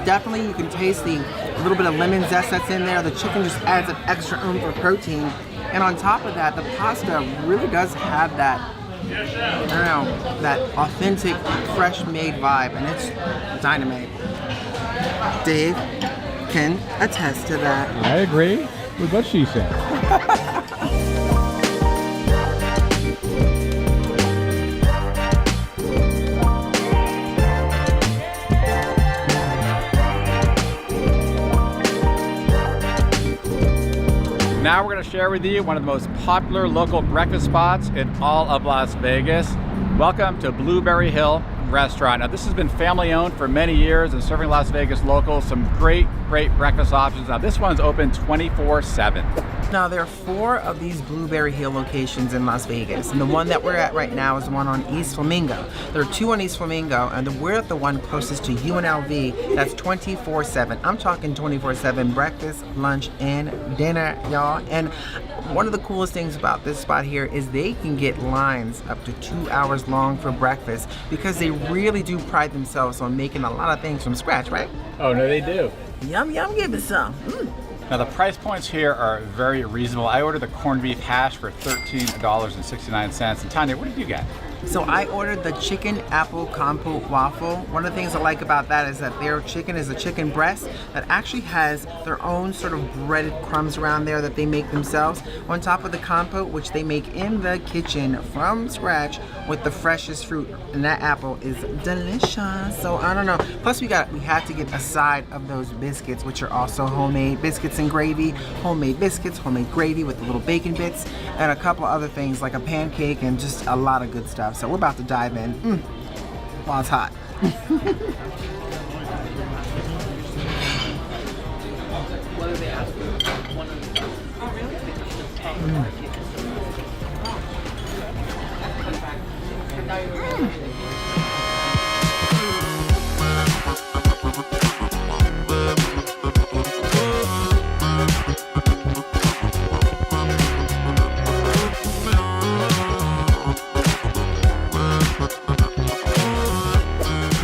Speaker 1: Definitely you can taste the little bit of lemon zest that's in there. The chicken just adds an extra oomph of protein. And on top of that, the pasta really does have that, I don't know, that authentic, fresh made vibe, and it's dynamite. Dave can attest to that.
Speaker 2: I agree with what she said. Now we're going to share with you one of the most popular local breakfast spots in all of Las Vegas. Welcome to Blueberry Hill Restaurant. Now this has been family owned for many years and serving Las Vegas locals some great breakfast options. Now this one's open 24/7.
Speaker 1: Now there are 4 of these Blueberry Hill locations in Las Vegas, and the one that we're at right now is the one on East Flamingo. There are 2 on East Flamingo, and we're at the one closest to UNLV. That's 24/7. I'm talking 24/7 breakfast, lunch, and dinner, y'all. And one of the coolest things about this spot here is they can get lines up to 2 hours long for breakfast because they really do pride themselves on making a lot of things from scratch, right?
Speaker 2: Oh no, they do.
Speaker 1: Yum, yum, give me some.
Speaker 2: Now the price points here are very reasonable. I ordered the corned beef hash for $13.69. And Tanya, what did you get?
Speaker 1: So I ordered the chicken apple compote waffle. One of the things I like about that is that their chicken is a chicken breast that actually has their own sort of breaded crumbs around there that they make themselves on top of the compote, which they make in the kitchen from scratch with the freshest fruit. And that apple is delicious. So I don't know. Plus we had to get a side of those biscuits, which are also homemade biscuits and gravy, homemade biscuits, homemade gravy with the little bacon bits, and a couple other things like a pancake and just a lot of good stuff. So we're about to dive in while it's hot.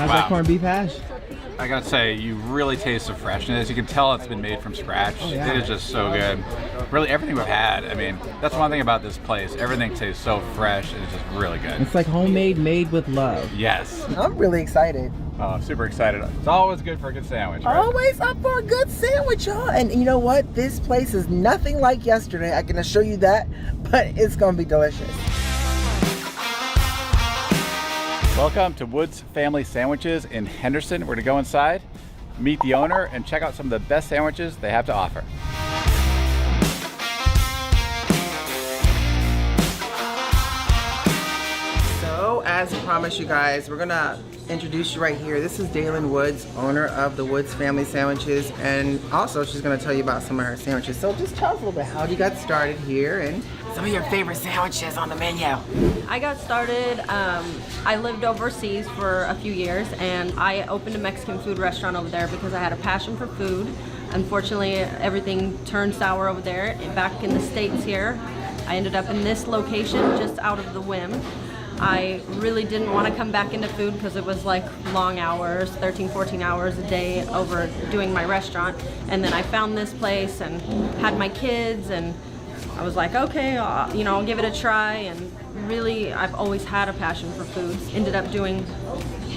Speaker 1: That corned beef hash?
Speaker 2: I gotta say, you really taste the freshness. You can tell it's been made from scratch.
Speaker 1: Oh, yeah.
Speaker 2: It is just so good. Really, everything we've had, I mean, that's one thing about this place. Everything tastes so fresh and it's just really good.
Speaker 1: It's like homemade, made with love.
Speaker 2: Yes.
Speaker 1: I'm really excited.
Speaker 2: Oh, I'm super excited. It's always good for a good sandwich, right?
Speaker 1: Always up for a good sandwich, y'all. And you know what? This place is nothing like yesterday. I can assure you that, but it's gonna be delicious.
Speaker 2: Welcome to Wood's Family Sandwiches in Henderson. We're gonna go inside, meet the owner, and check out some of the best sandwiches they have to offer.
Speaker 1: So, as promised you guys, we're gonna introduce you right here. This is Dalen Woods, owner of the Woods Family Sandwiches, and also she's gonna tell you about some of her sandwiches. So just tell us a little bit how you got started here and some of your favorite sandwiches on the menu.
Speaker 9: I got started, I lived overseas for a few years and I opened a Mexican food restaurant over there because I had a passion for food. Unfortunately, everything turned sour over there. Back in the States here, I ended up in this location just out of the whim. I really didn't want to come back into food because it was like long hours, 13, 14 hours a day over doing my restaurant. And then I found this place and had my kids and I was like, okay, I'll give it a try. And really, I've always had a passion for food. Ended up doing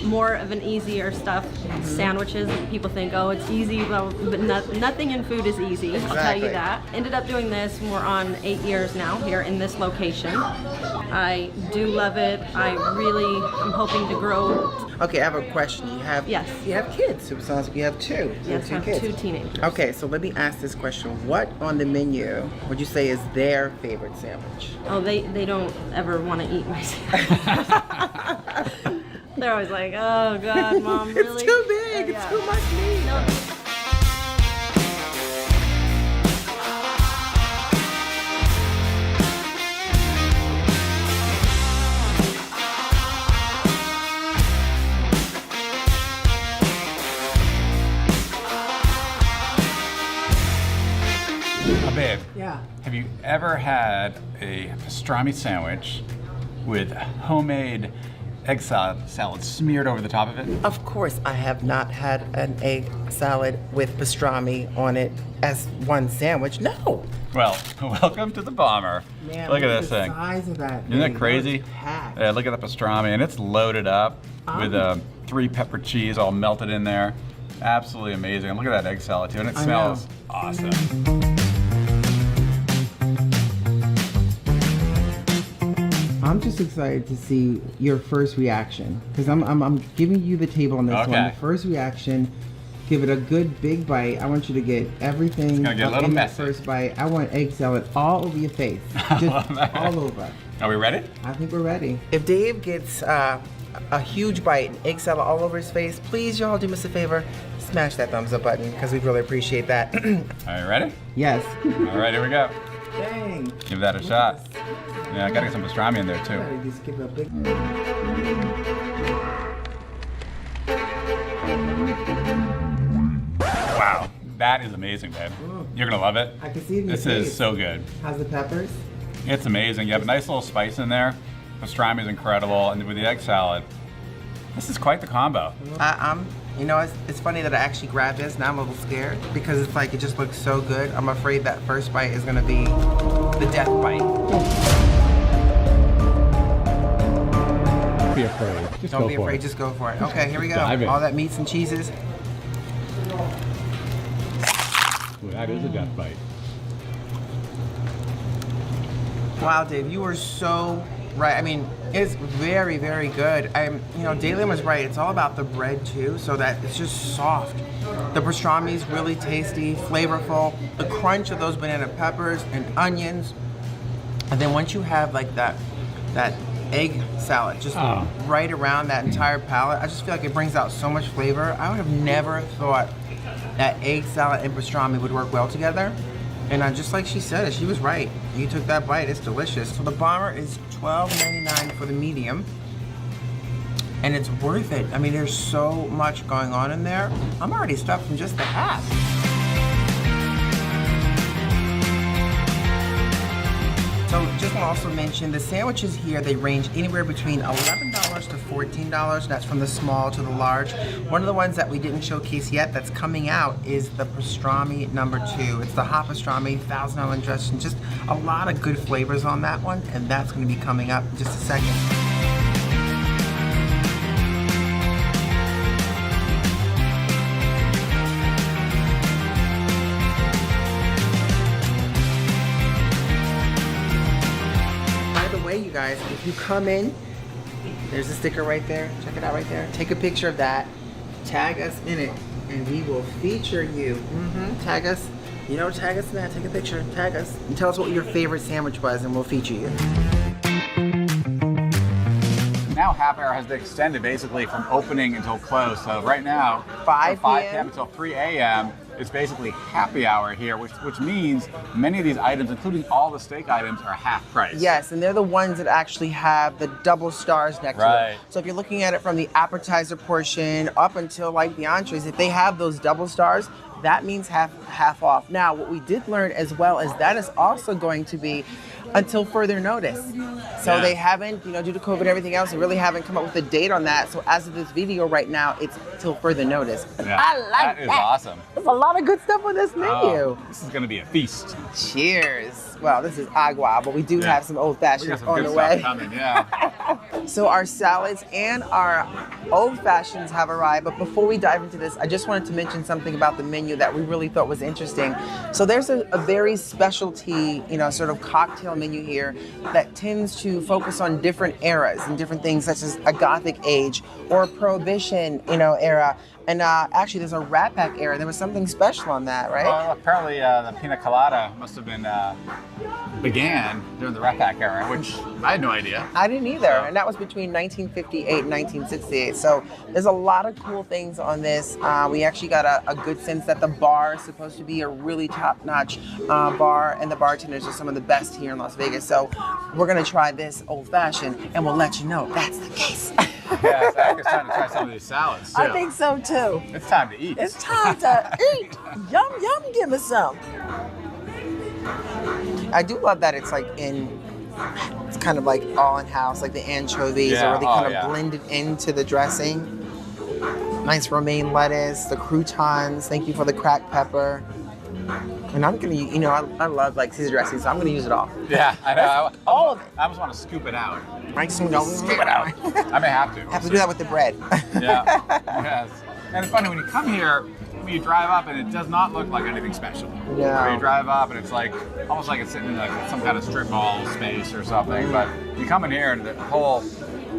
Speaker 9: more of an easier stuff, sandwiches. People think, oh, it's easy, well, but nothing in food is easy.
Speaker 1: Exactly.
Speaker 9: I'll tell you that. Ended up doing this. We're on 8 years now here in this location. I do love it. I really am hoping to grow.
Speaker 1: Okay, I have a question.
Speaker 9: Yes.
Speaker 1: You have kids. It sounds like you have 2.
Speaker 9: Yes, I have
Speaker 1: kids.
Speaker 9: 2 teenagers.
Speaker 1: Okay, so let me ask this question. What on the menu would you say is their favorite sandwich?
Speaker 9: Oh, they don't ever want to eat my sandwich. They're always like, oh God, Mom, really?
Speaker 1: It's too big.
Speaker 9: Yeah.
Speaker 1: It's too much meat.
Speaker 9: No.
Speaker 2: Babe,
Speaker 1: Yeah.
Speaker 2: have you ever had a pastrami sandwich with homemade egg salad smeared over the top of it?
Speaker 1: Of course, I have not had an egg salad with pastrami on it as one sandwich. No.
Speaker 2: Well, welcome to the bomber.
Speaker 1: Man,
Speaker 2: look at this thing.
Speaker 1: The size of that.
Speaker 2: Isn't that
Speaker 1: thing.
Speaker 2: crazy?
Speaker 1: That was packed.
Speaker 2: Yeah, look at the pastrami, and it's loaded up with 3 pepper cheese all melted in there. Absolutely amazing. And look at that egg salad too, and it
Speaker 1: I
Speaker 2: smells
Speaker 1: know.
Speaker 2: awesome.
Speaker 1: I'm just excited to see your first reaction because I'm giving you the table on this
Speaker 2: Okay.
Speaker 1: one. The first reaction, Give it a good big bite. I want you to get everything
Speaker 2: It's gonna get a little
Speaker 1: in that
Speaker 2: messy.
Speaker 1: first bite. I want egg salad all over your face. Just all over.
Speaker 2: Are we ready?
Speaker 1: I think we're ready. If Dave gets a huge bite and egg salad all over his face, please y'all do us a favor. Smash that thumbs up button because we really appreciate that.
Speaker 2: Are you ready?
Speaker 1: Yes.
Speaker 2: All right, here we go.
Speaker 1: Dang.
Speaker 2: Give that a shot. Yeah, I gotta get some pastrami in there too.
Speaker 1: Gotta just give it a big...
Speaker 2: Wow, that is amazing, babe. You're gonna love it.
Speaker 1: I can see it in your
Speaker 2: This
Speaker 1: face.
Speaker 2: is so good.
Speaker 1: How's the peppers?
Speaker 2: It's amazing. You have a nice little spice in there. Pastrami is incredible, and with the egg salad, this is quite the combo.
Speaker 1: You know, it's funny that I actually grabbed this. Now I'm a little scared because it's like it just looks so good. I'm afraid that first bite is gonna be the death bite.
Speaker 10: Don't be afraid. Just
Speaker 1: Don't
Speaker 10: go
Speaker 1: be
Speaker 10: for
Speaker 1: afraid,
Speaker 10: it.
Speaker 1: just go for it. Okay, here we go.
Speaker 10: Dive in.
Speaker 1: All that meats and cheeses.
Speaker 10: Well, that is a death bite.
Speaker 1: Wow, Dave, you were so right. I mean, it's very, very good. You know, Dalian was right. It's all about the bread too, so that it's just soft. The pastrami is really tasty, flavorful. The crunch of those banana peppers and onions, and then once you have like that egg salad just right around that entire palate, I just feel like it brings out so much flavor. I would have never thought that egg salad and pastrami would work well together. And just like she said, she was right. You took that bite, it's delicious. So the bomber is $12.99 for the medium. And it's worth it. I mean, there's so much going on in there. I'm already stuffed from just the half. So just want to also mention the sandwiches here, they range anywhere between $11 to $14. That's from the small to the large. One of the ones that we didn't showcase yet that's coming out is the pastrami number 2. It's the hot pastrami, Thousand Island dressing. Just a lot of good flavors on that one, and that's going to be coming up in just a second. You guys, if you come in, there's a sticker right there. Check it out right there. Take a picture of that. Tag us in it, and we will feature you. Tag us. You know, tag us in that. Take a picture. Tag us. And tell us what your favorite sandwich was, and we'll feature you.
Speaker 2: Now happy hour has been extended basically from opening until close. So right now,
Speaker 1: 5
Speaker 2: from 5
Speaker 1: p.m.
Speaker 2: p.m. until 3 a.m. It's basically happy hour here, which means many of these items, including all the steak items, are half price.
Speaker 1: Yes, and they're the ones that actually have the double stars next to them. So if you're looking at it from the appetizer portion up until like the entrees, if they have those double stars, that means half off. Now, what we did learn as well is that is also going to be until further notice. So they haven't, you know, due to COVID and everything else, they really haven't come up with a date on that. So as of this video right now, it's till further notice.
Speaker 2: Yeah,
Speaker 1: I like that.
Speaker 2: That is awesome.
Speaker 1: There's a lot of good stuff on this menu.
Speaker 2: Oh, this is gonna be a feast.
Speaker 1: Cheers. Well, this is agua, but we do have some old fashions on the
Speaker 2: good
Speaker 1: way.
Speaker 2: stuff coming, yeah.
Speaker 1: So our salads and our old fashions have arrived, but before we dive into this, I just wanted to mention something about the menu that we really thought was interesting. So there's a very specialty, you know, sort of cocktail menu here that tends to focus on different eras and different things such as a Gothic age or a Prohibition, you know, era. And actually, there's a Rat Pack era. There was something special on that, right?
Speaker 2: Well, apparently the pina colada must have been began during the Rat Pack era, which I had no idea.
Speaker 1: I didn't either, and that was between 1958 and 1968. So there's a lot of cool things on this. We actually got a good sense that the bar is supposed to be a really top-notch bar, and the bartenders are some of the best here in Las Vegas. So we're gonna try this old-fashioned, and we'll let you know if that's the case.
Speaker 2: Yeah, so I think it's time to try some of these salads too.
Speaker 1: I think so too.
Speaker 2: It's time to eat.
Speaker 1: It's time to eat. Yum, yum, give me some. I do love that it's like it's kind of like all in house, like the anchovies are really kind of blended into the dressing. Nice romaine lettuce, the croutons, thank you for the cracked pepper. And I'm gonna, you know, I love like Caesar dressing, so I'm gonna use it all.
Speaker 2: Yeah, I know.
Speaker 1: All of it.
Speaker 2: I just want to scoop it out.
Speaker 1: Right, so scoop it out.
Speaker 2: I may have to.
Speaker 1: Have to do that with the bread.
Speaker 2: Yeah. Yes. And it's funny when you come here, when you drive up and it does not look like anything special.
Speaker 1: No.
Speaker 2: Or you drive up and it's like almost like it's sitting in like some kind of strip mall space or something. But you come in here and the whole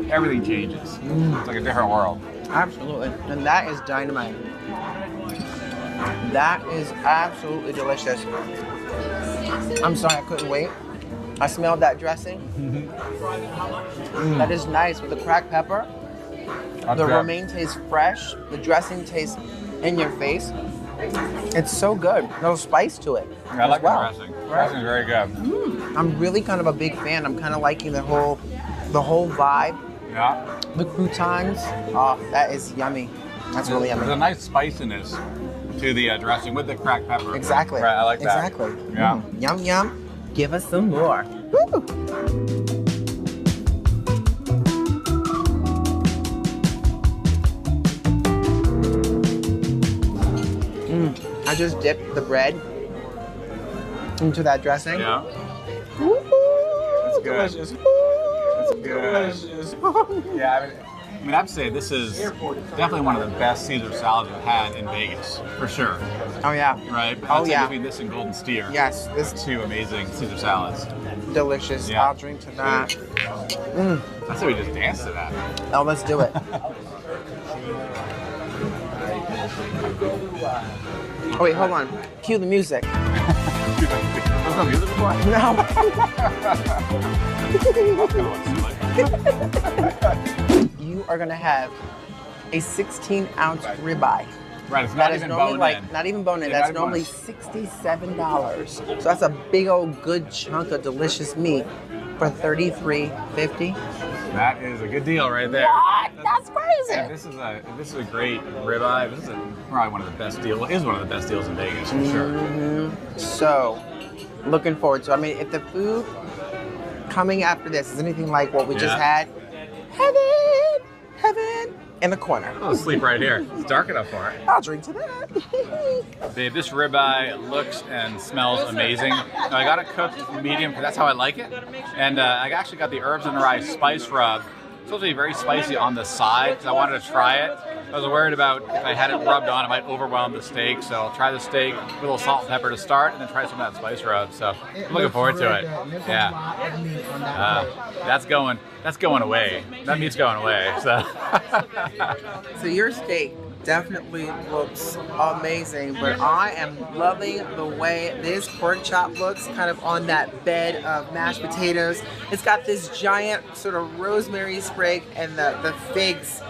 Speaker 2: everything changes. It's like a different world.
Speaker 1: Absolutely, and that is dynamite. That is absolutely delicious. I'm sorry I couldn't wait. I smelled that dressing. That is nice with the cracked pepper. The romaine tastes fresh. The dressing tastes in your face. It's so good. No spice to it.
Speaker 2: Yeah, I like the dressing. The dressing is very good.
Speaker 1: I'm really kind of a big fan. I'm kind of liking the whole vibe.
Speaker 2: Yeah.
Speaker 1: The croutons. Oh, that is yummy. That's really yummy.
Speaker 2: There's a nice spiciness to the dressing with the cracked pepper.
Speaker 1: Exactly.
Speaker 2: Right, I like that.
Speaker 1: Exactly.
Speaker 2: Yeah.
Speaker 1: Yum, yum. Give us some more. Woo. I just dipped the bread into that dressing.
Speaker 2: Yeah.
Speaker 1: Woo.
Speaker 2: That's good.
Speaker 1: Delicious.
Speaker 2: That's good.
Speaker 1: Delicious.
Speaker 2: Yeah, I mean, I'd say this is definitely one of the best Caesar salads I've had in Vegas, for sure.
Speaker 1: Oh yeah.
Speaker 2: Right?
Speaker 1: Oh,
Speaker 2: I'd say
Speaker 1: yeah.
Speaker 2: between this and Golden Steer.
Speaker 1: Yes, this
Speaker 2: Two amazing Caesar salads.
Speaker 1: delicious.
Speaker 2: Yeah.
Speaker 1: I'll drink to that.
Speaker 2: I say we just dance to that.
Speaker 1: Oh, let's do it. Oh wait, hold on. Cue the music.
Speaker 2: There's no music before?
Speaker 1: No. You are gonna have a 16-ounce ribeye.
Speaker 2: Right, it's
Speaker 1: That
Speaker 2: not
Speaker 1: is
Speaker 2: even
Speaker 1: normally
Speaker 2: bone in.
Speaker 1: not even bone in.
Speaker 2: Yeah,
Speaker 1: That's
Speaker 2: not
Speaker 1: normally
Speaker 2: even
Speaker 1: $67. So that's a big old good chunk of delicious meat for $33.50.
Speaker 2: That is a good deal right there.
Speaker 1: What? That's crazy.
Speaker 2: Yeah, this is a great probably one of the best deals. Is one of the best deals in Vegas for sure.
Speaker 1: So, looking forward to. I mean, if the food coming after this is anything like what we just had, heaven in the corner.
Speaker 2: I'll sleep right here. It's dark enough for it.
Speaker 1: I'll drink to that.
Speaker 2: Babe, this ribeye looks and smells amazing. Now, I got it cooked medium because that's how I like it. And I actually got the herbs and rye spice rub. It's supposed to be very spicy on the side because I wanted to try it. I was worried about if I had it rubbed on, it might overwhelm the steak. So I'll try the steak with a little salt and pepper to start and then try some of that spice rub. So I'm looking forward to it. Yeah. That's going away. That meat's going away. So.
Speaker 1: So your steak definitely looks amazing, but I am loving the way this pork chop looks kind of on that bed of mashed potatoes. It's got this giant sort of rosemary sprig and the figs.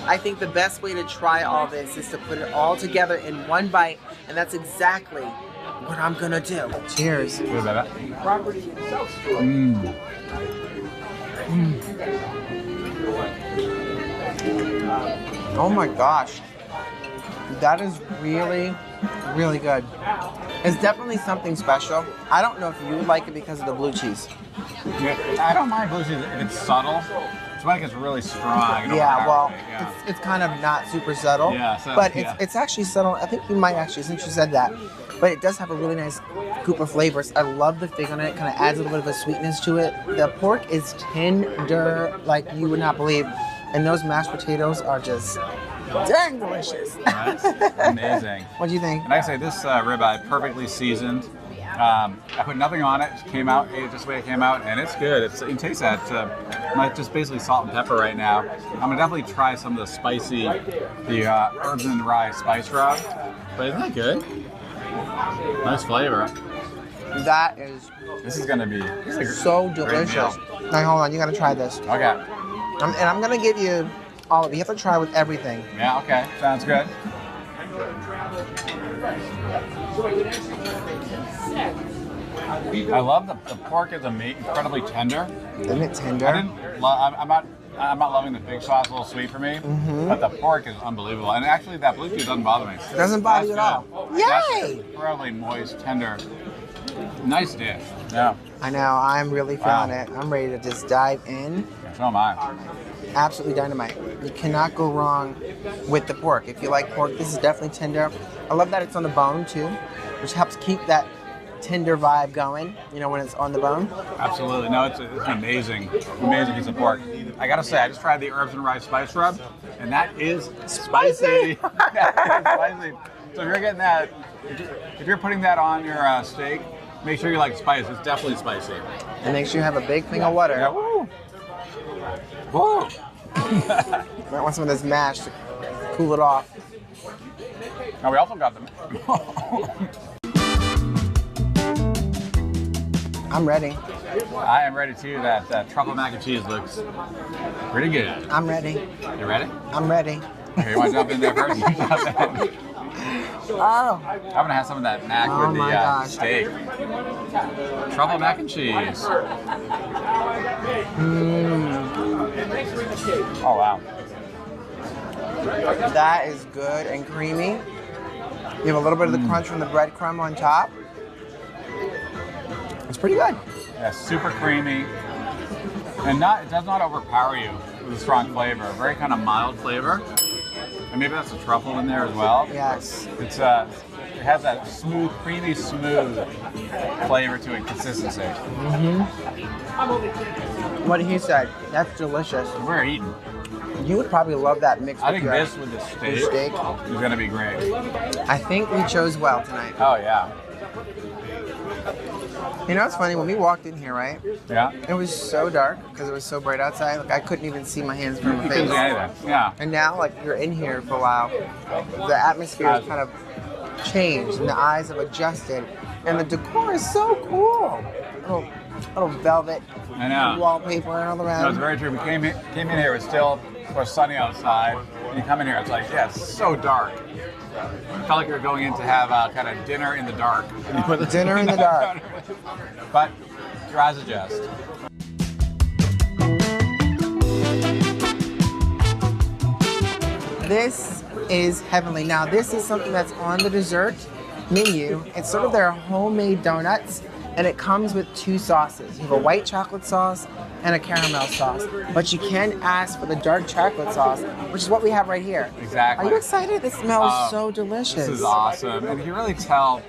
Speaker 1: I think the best way to try all this is to put it all together in one bite, and that's exactly what I'm gonna do. Cheers.
Speaker 2: What about that?
Speaker 1: Oh my gosh. That is really, really good. It's definitely something special. I don't know if you would like it because of the blue cheese.
Speaker 2: Yeah, I don't mind blue cheese if it's subtle. It's when it gets really strong.
Speaker 1: Yeah, well, it's kind of not super subtle.
Speaker 2: Yeah, so,
Speaker 1: but
Speaker 2: yeah.
Speaker 1: it's actually subtle. I think you might actually, since you said that, but it does have a really nice group of flavors. I love the fig on it. It kind of adds a little bit of a sweetness to it. The pork is tender like you would not believe. And those mashed potatoes are just dang delicious.
Speaker 2: That's amazing.
Speaker 1: What do you think?
Speaker 2: And I say this ribeye perfectly seasoned. I put nothing on it. It came out, ate it just the way it came out, and it's good. You can taste that. Like just basically salt and pepper right now. I'm gonna definitely try some of the spicy, the herbs and rye spice rub. But isn't that good? Nice flavor.
Speaker 1: That is.
Speaker 2: This is gonna be
Speaker 1: so delicious. Now hold on, you gotta try this.
Speaker 2: Okay.
Speaker 1: And I'm gonna give you all of it. You have to try with everything.
Speaker 2: Yeah. Okay. Sounds good. I love the pork is incredibly tender.
Speaker 1: Isn't it tender?
Speaker 2: I'm not loving the fig sauce. A little sweet for me, but the pork is unbelievable. And actually, that blue cheese doesn't bother me.
Speaker 1: It doesn't bother you at all. Yay!
Speaker 2: That's incredibly moist, tender. Nice dish. Yeah.
Speaker 1: I know. I'm really feeling it. I'm ready to just dive in.
Speaker 2: Yeah, so am I.
Speaker 1: Absolutely dynamite. You cannot go wrong with the pork. If you like pork, this is definitely tender. I love that it's on the bone too, which helps keep that tender vibe going, you know, when it's on the bone.
Speaker 2: Absolutely. No, it's an amazing piece of pork. I gotta say, I just tried the herbs and rye spice rub, and that is spicy. That is spicy. So if you're getting that, if you're putting that on your steak, make sure you like spice. It's definitely spicy.
Speaker 1: And make sure you have a big thing of water.
Speaker 2: Yeah. Woo. Woo.
Speaker 1: Might want some of this mash to cool it off.
Speaker 2: Now we also got them.
Speaker 1: I'm ready.
Speaker 2: I am ready too. That truffle mac and cheese looks pretty good.
Speaker 1: I'm ready.
Speaker 2: You ready?
Speaker 1: I'm ready.
Speaker 2: Okay, you want to jump in there first? You jump in.
Speaker 1: Oh.
Speaker 2: I'm gonna have some of that mac with the steak. Truffle mac and cheese. Oh wow.
Speaker 1: That is good and creamy. You have a little bit of the crunch from the breadcrumb on top. It's pretty good.
Speaker 2: Yeah, super creamy. And it does not overpower you with a strong flavor. A very kind of mild flavor. And maybe that's a truffle in there as well.
Speaker 1: Yes.
Speaker 2: It has that smooth, creamy, smooth flavor to it, consistency.
Speaker 1: What he said, that's delicious.
Speaker 2: We're eating.
Speaker 1: You would probably love that mix.
Speaker 2: I think this with the steak is gonna be great.
Speaker 1: I think we chose well tonight.
Speaker 2: Oh yeah.
Speaker 1: You know, it's funny, when we walked in here, right?
Speaker 2: Yeah.
Speaker 1: It was so dark because it was so bright outside. Like I couldn't even see my hands from my face.
Speaker 2: Couldn't see anything. Yeah.
Speaker 1: And now, like you're in here for a while, the atmosphere has kind of changed and the eyes have adjusted, and the decor is so cool. Little velvet wallpaper all around.
Speaker 2: No, it's very true. We came in here, it was sunny outside. And you come in here, it's like, yeah, it's so dark. It felt like you were going in to have kind of dinner in the dark.
Speaker 1: Dinner in the dark.
Speaker 2: But your eyes adjust.
Speaker 1: This is heavenly. Now, this is something that's on the dessert menu. It's sort of their homemade donuts, and it comes with 2 sauces. You have a white chocolate sauce and a caramel sauce. But you can ask for the dark chocolate sauce, which is what we have right here.
Speaker 2: Exactly.
Speaker 1: Are you excited? This smells so delicious.
Speaker 2: This is awesome. And you can really tell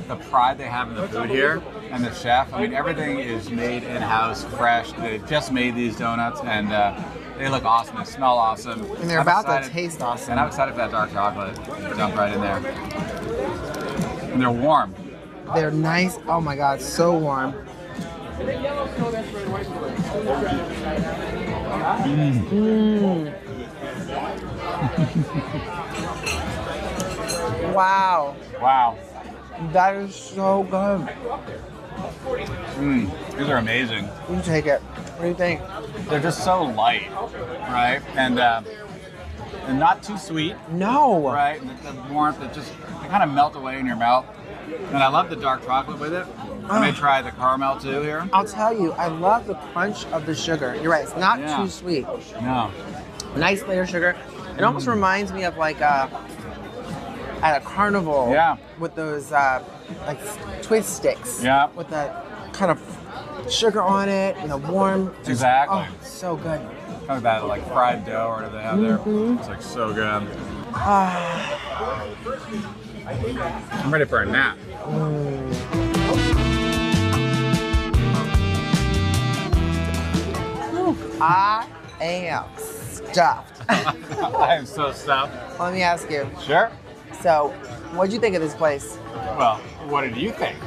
Speaker 2: the pride they have in the food here and the chef. I mean, everything is made in-house, fresh. They just made these donuts, and they look awesome. They smell awesome.
Speaker 1: And they're about to taste awesome.
Speaker 2: And I'm excited for that dark chocolate. Jump right in there. And they're warm.
Speaker 1: They're nice. Oh my God, so warm. Wow.
Speaker 2: Wow.
Speaker 1: That is so good.
Speaker 2: These are amazing.
Speaker 1: You take it. What do you think?
Speaker 2: They're just so light, right? And not too sweet.
Speaker 1: No.
Speaker 2: Right? And the warmth, they kind of melt away in your mouth. And I love the dark chocolate with it. I may try the caramel too here.
Speaker 1: I'll tell you, I love the crunch of the sugar. You're right, it's not too sweet.
Speaker 2: No.
Speaker 1: Nice layer of sugar. It almost reminds me of like at a carnival with those like twist sticks.
Speaker 2: Yeah.
Speaker 1: With that kind of sugar on it, warm.
Speaker 2: Exactly.
Speaker 1: Oh, so good.
Speaker 2: Kind of that like fried dough or whatever they have there. It's like so good. I'm ready for a nap.
Speaker 1: I am stuffed.
Speaker 2: I am so stuffed.
Speaker 1: Let me ask you.
Speaker 2: Sure.
Speaker 1: So, what'd you think of this place?
Speaker 2: Well, what did you think?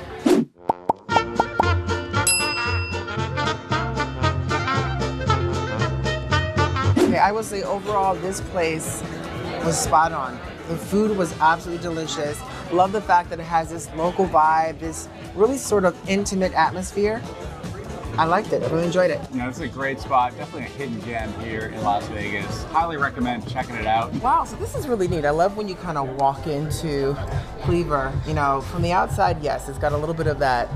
Speaker 1: Okay, I will say overall this place was spot on. The food was absolutely delicious. Love the fact that it has this local vibe, this really sort of intimate atmosphere. I liked it. I really enjoyed it.
Speaker 2: Yeah, this is a great spot. Definitely a hidden gem here in Las Vegas. Highly recommend checking it out.
Speaker 1: Wow, so this is really neat. I love when you kind of walk into Cleaver. From the outside, yes, it's got a little bit of that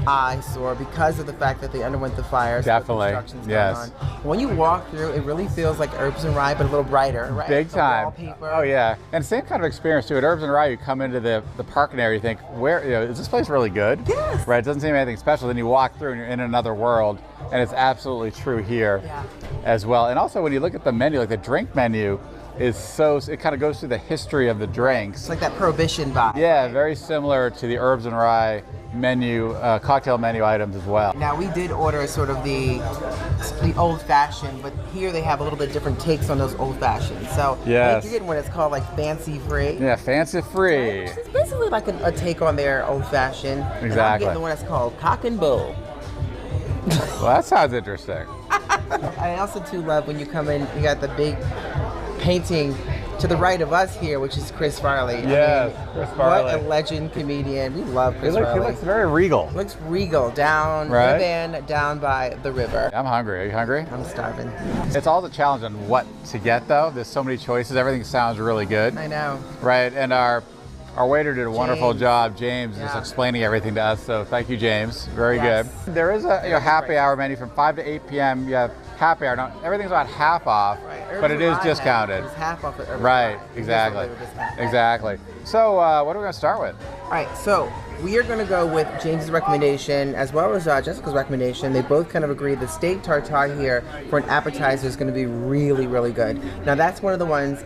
Speaker 1: eyesore because of the fact that they underwent the fires.
Speaker 2: Definitely,
Speaker 1: yes. When you walk through, it really feels like Herbs and Rye, but a little brighter, right?
Speaker 2: Big time.
Speaker 1: Wallpaper.
Speaker 2: Oh yeah, and same kind of experience too. At Herbs and Rye, you come into the parking area, you think, is this place really good?
Speaker 1: Yes.
Speaker 2: Right, it doesn't seem anything special. Then you walk through and you're in another world, and it's absolutely true here as well. And also when you look at the menu, like the drink menu, it kind of goes through the history of the drinks.
Speaker 1: It's like that Prohibition vibe.
Speaker 2: Yeah, very similar to the Herbs and Rye menu, cocktail menu items as well.
Speaker 1: Now we did order sort of the old fashioned, but here they have a little bit different takes on those old fashioned. So I think you're getting what it's called like fancy free.
Speaker 2: Yeah, fancy free.
Speaker 1: It's basically like a take on their old fashioned.
Speaker 2: Exactly.
Speaker 1: And I'm getting the one that's called Cock and Bull.
Speaker 2: Well, that sounds interesting.
Speaker 1: I also too love when you come in, you got the big painting to the right of us here, which is Chris Farley.
Speaker 2: Yes, Chris Farley.
Speaker 1: What a legend comedian. We love Chris
Speaker 2: He
Speaker 1: Farley.
Speaker 2: looks very regal.
Speaker 1: Looks regal down
Speaker 2: Right.
Speaker 1: the van, down by the river.
Speaker 2: I'm hungry. Are you hungry?
Speaker 1: I'm starving.
Speaker 2: It's all the challenge on what to get though. There's so many choices. Everything sounds really good.
Speaker 1: I know.
Speaker 2: Right, and our waiter did a wonderful
Speaker 1: James.
Speaker 2: job, James, just
Speaker 1: Yeah.
Speaker 2: explaining everything to us. So thank you, James. Very
Speaker 1: Yes.
Speaker 2: good. There is a happy hour menu from 5 to 8 p.m. You have happy hour. Now, everything's about half off, but it is discounted.
Speaker 1: It's half off at every
Speaker 2: Right,
Speaker 1: time.
Speaker 2: exactly.
Speaker 1: It's a discount.
Speaker 2: Exactly. So what are we going to start with?
Speaker 1: All right, so we are going to go with James's recommendation as well as Jessica's recommendation. They both kind of agree the steak tartare here for an appetizer is going to be really, really good. Now that's one of the ones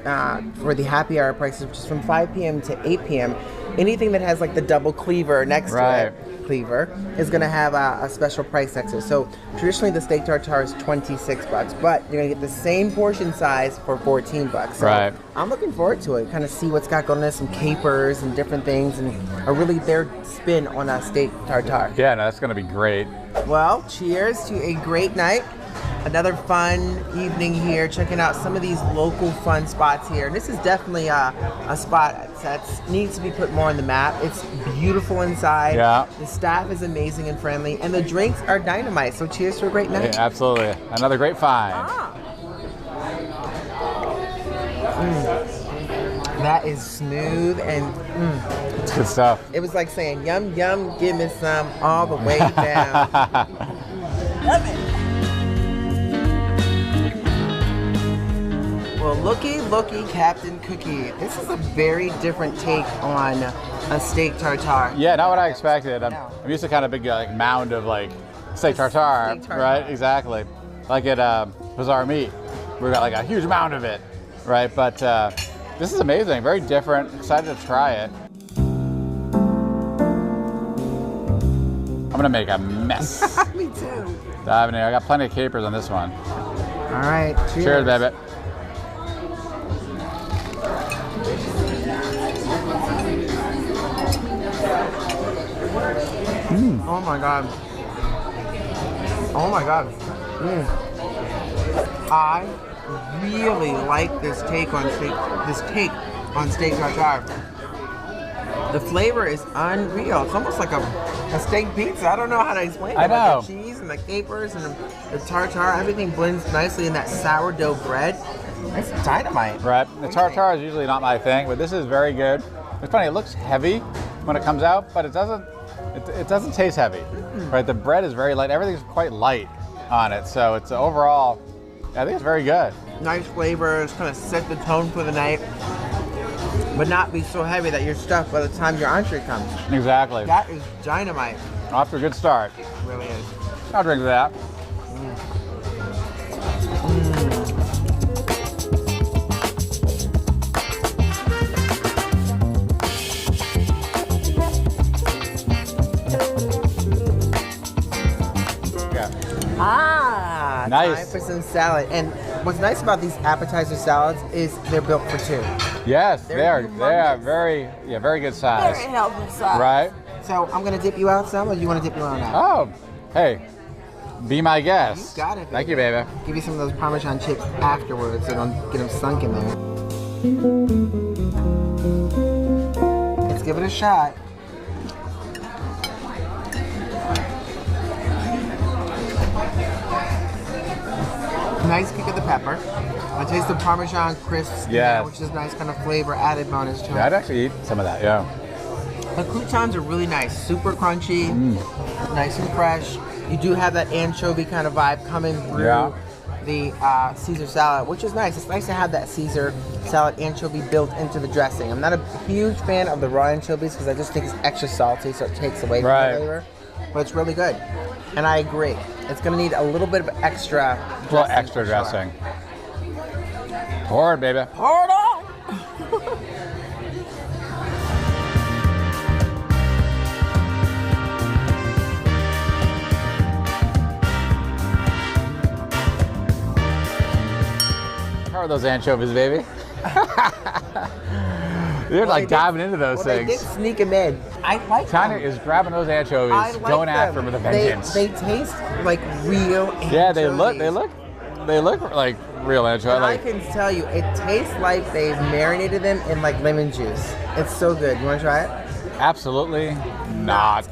Speaker 1: for the happy hour prices, which is from 5 p.m. to 8 p.m. Anything that has like the double cleaver next to it, cleaver, is going to have a special price next to it. So traditionally the steak tartare is $26, but you're going to get the same portion size for $14. So
Speaker 2: Right.
Speaker 1: I'm looking forward to it. Kind of see what's got going on, some capers and different things, and a really their spin on a steak tartare.
Speaker 2: Yeah, no, that's going to be great.
Speaker 1: Well, cheers to a great night. Another fun evening here, checking out some of these local fun spots here. And this is definitely a spot that needs to be put more on the map. It's beautiful inside.
Speaker 2: Yeah.
Speaker 1: The staff is amazing and friendly, and the drinks are dynamite. So cheers to a great night.
Speaker 2: Yeah, absolutely. Another great find.
Speaker 1: That is smooth and
Speaker 2: It's good stuff.
Speaker 1: it was like saying, yum, yum, give me some all the way down. Love it. Well, looky, Captain Cookie. This is a very different take on a steak tartare.
Speaker 2: Yeah, not what I expected. I'm used to kind of big like mound of like steak tartare,
Speaker 1: Steak tartare.
Speaker 2: right? Exactly. Like at Bazaar Meat, we got like a huge mound of it, right? But this is amazing, very different. Excited to try it. I'm gonna make a mess.
Speaker 1: Me too.
Speaker 2: Diving in. I got plenty of capers on this one.
Speaker 1: All right, cheers.
Speaker 2: Cheers, baby.
Speaker 1: Oh my god. Oh my god. I really like this take on steak tartare. The flavor is unreal. It's almost like a steak pizza. I don't know how to explain it.
Speaker 2: I know.
Speaker 1: Like the cheese and the capers and the tartare, everything blends nicely in that sourdough bread. It's dynamite.
Speaker 2: Right. The tartare is usually not my thing, but this is very good. It's funny. It looks heavy when it comes out, but it doesn't. It doesn't taste heavy. Right. The bread is very light. Everything's quite light on it, so it's overall. I think it's very good.
Speaker 1: Nice flavors, kind of set the tone for the night, but not be so heavy that you're stuffed by the time your entree comes.
Speaker 2: Exactly.
Speaker 1: That is dynamite.
Speaker 2: Off to a good start.
Speaker 1: It really is.
Speaker 2: I'll drink that.
Speaker 1: Ah,
Speaker 2: Nice.
Speaker 1: time for some salad. And what's nice about these appetizer salads is they're built for two.
Speaker 2: Yes,
Speaker 1: They're
Speaker 2: they are
Speaker 1: humongous.
Speaker 2: very good size.
Speaker 1: Very healthy size.
Speaker 2: Right?
Speaker 1: So I'm gonna dip you out some, or do you want to dip you out now?
Speaker 2: Oh, hey, be my guest.
Speaker 1: You got it.
Speaker 2: Thank you, baby.
Speaker 1: Give you some of those Parmesan chips afterwards, so don't get them sunk in there. Let's give it a shot. Nice kick of the pepper. I taste the Parmesan crisps, in
Speaker 2: Yes.
Speaker 1: there, which is nice kind of flavor added bonus to it.
Speaker 2: Yeah, I'd actually eat some of that. Yeah.
Speaker 1: The croutons are really nice, super crunchy, nice and fresh. You do have that anchovy kind of vibe coming through
Speaker 2: Yeah.
Speaker 1: the Caesar salad, which is nice. It's nice to have that Caesar salad anchovy built into the dressing. I'm not a huge fan of the raw anchovies because I just think it's extra salty, so it takes away from
Speaker 2: Right.
Speaker 1: the flavor. But it's really good, and I agree. It's gonna need a little bit of extra.
Speaker 2: A little extra
Speaker 1: for sure.
Speaker 2: dressing. Pour it, baby.
Speaker 1: Pour it on.
Speaker 2: How are those anchovies, baby? You're like diving into those
Speaker 1: They did
Speaker 2: things.
Speaker 1: sneak them in. I like
Speaker 2: Tanya
Speaker 1: them.
Speaker 2: is grabbing those anchovies,
Speaker 1: I like
Speaker 2: going
Speaker 1: them.
Speaker 2: after them with a vengeance.
Speaker 1: They taste like real anchovies.
Speaker 2: Yeah, they look they look like real anchovy.
Speaker 1: And I can tell you, it tastes like they've marinated them in like lemon juice. It's so good. You want to try it?
Speaker 2: Absolutely not.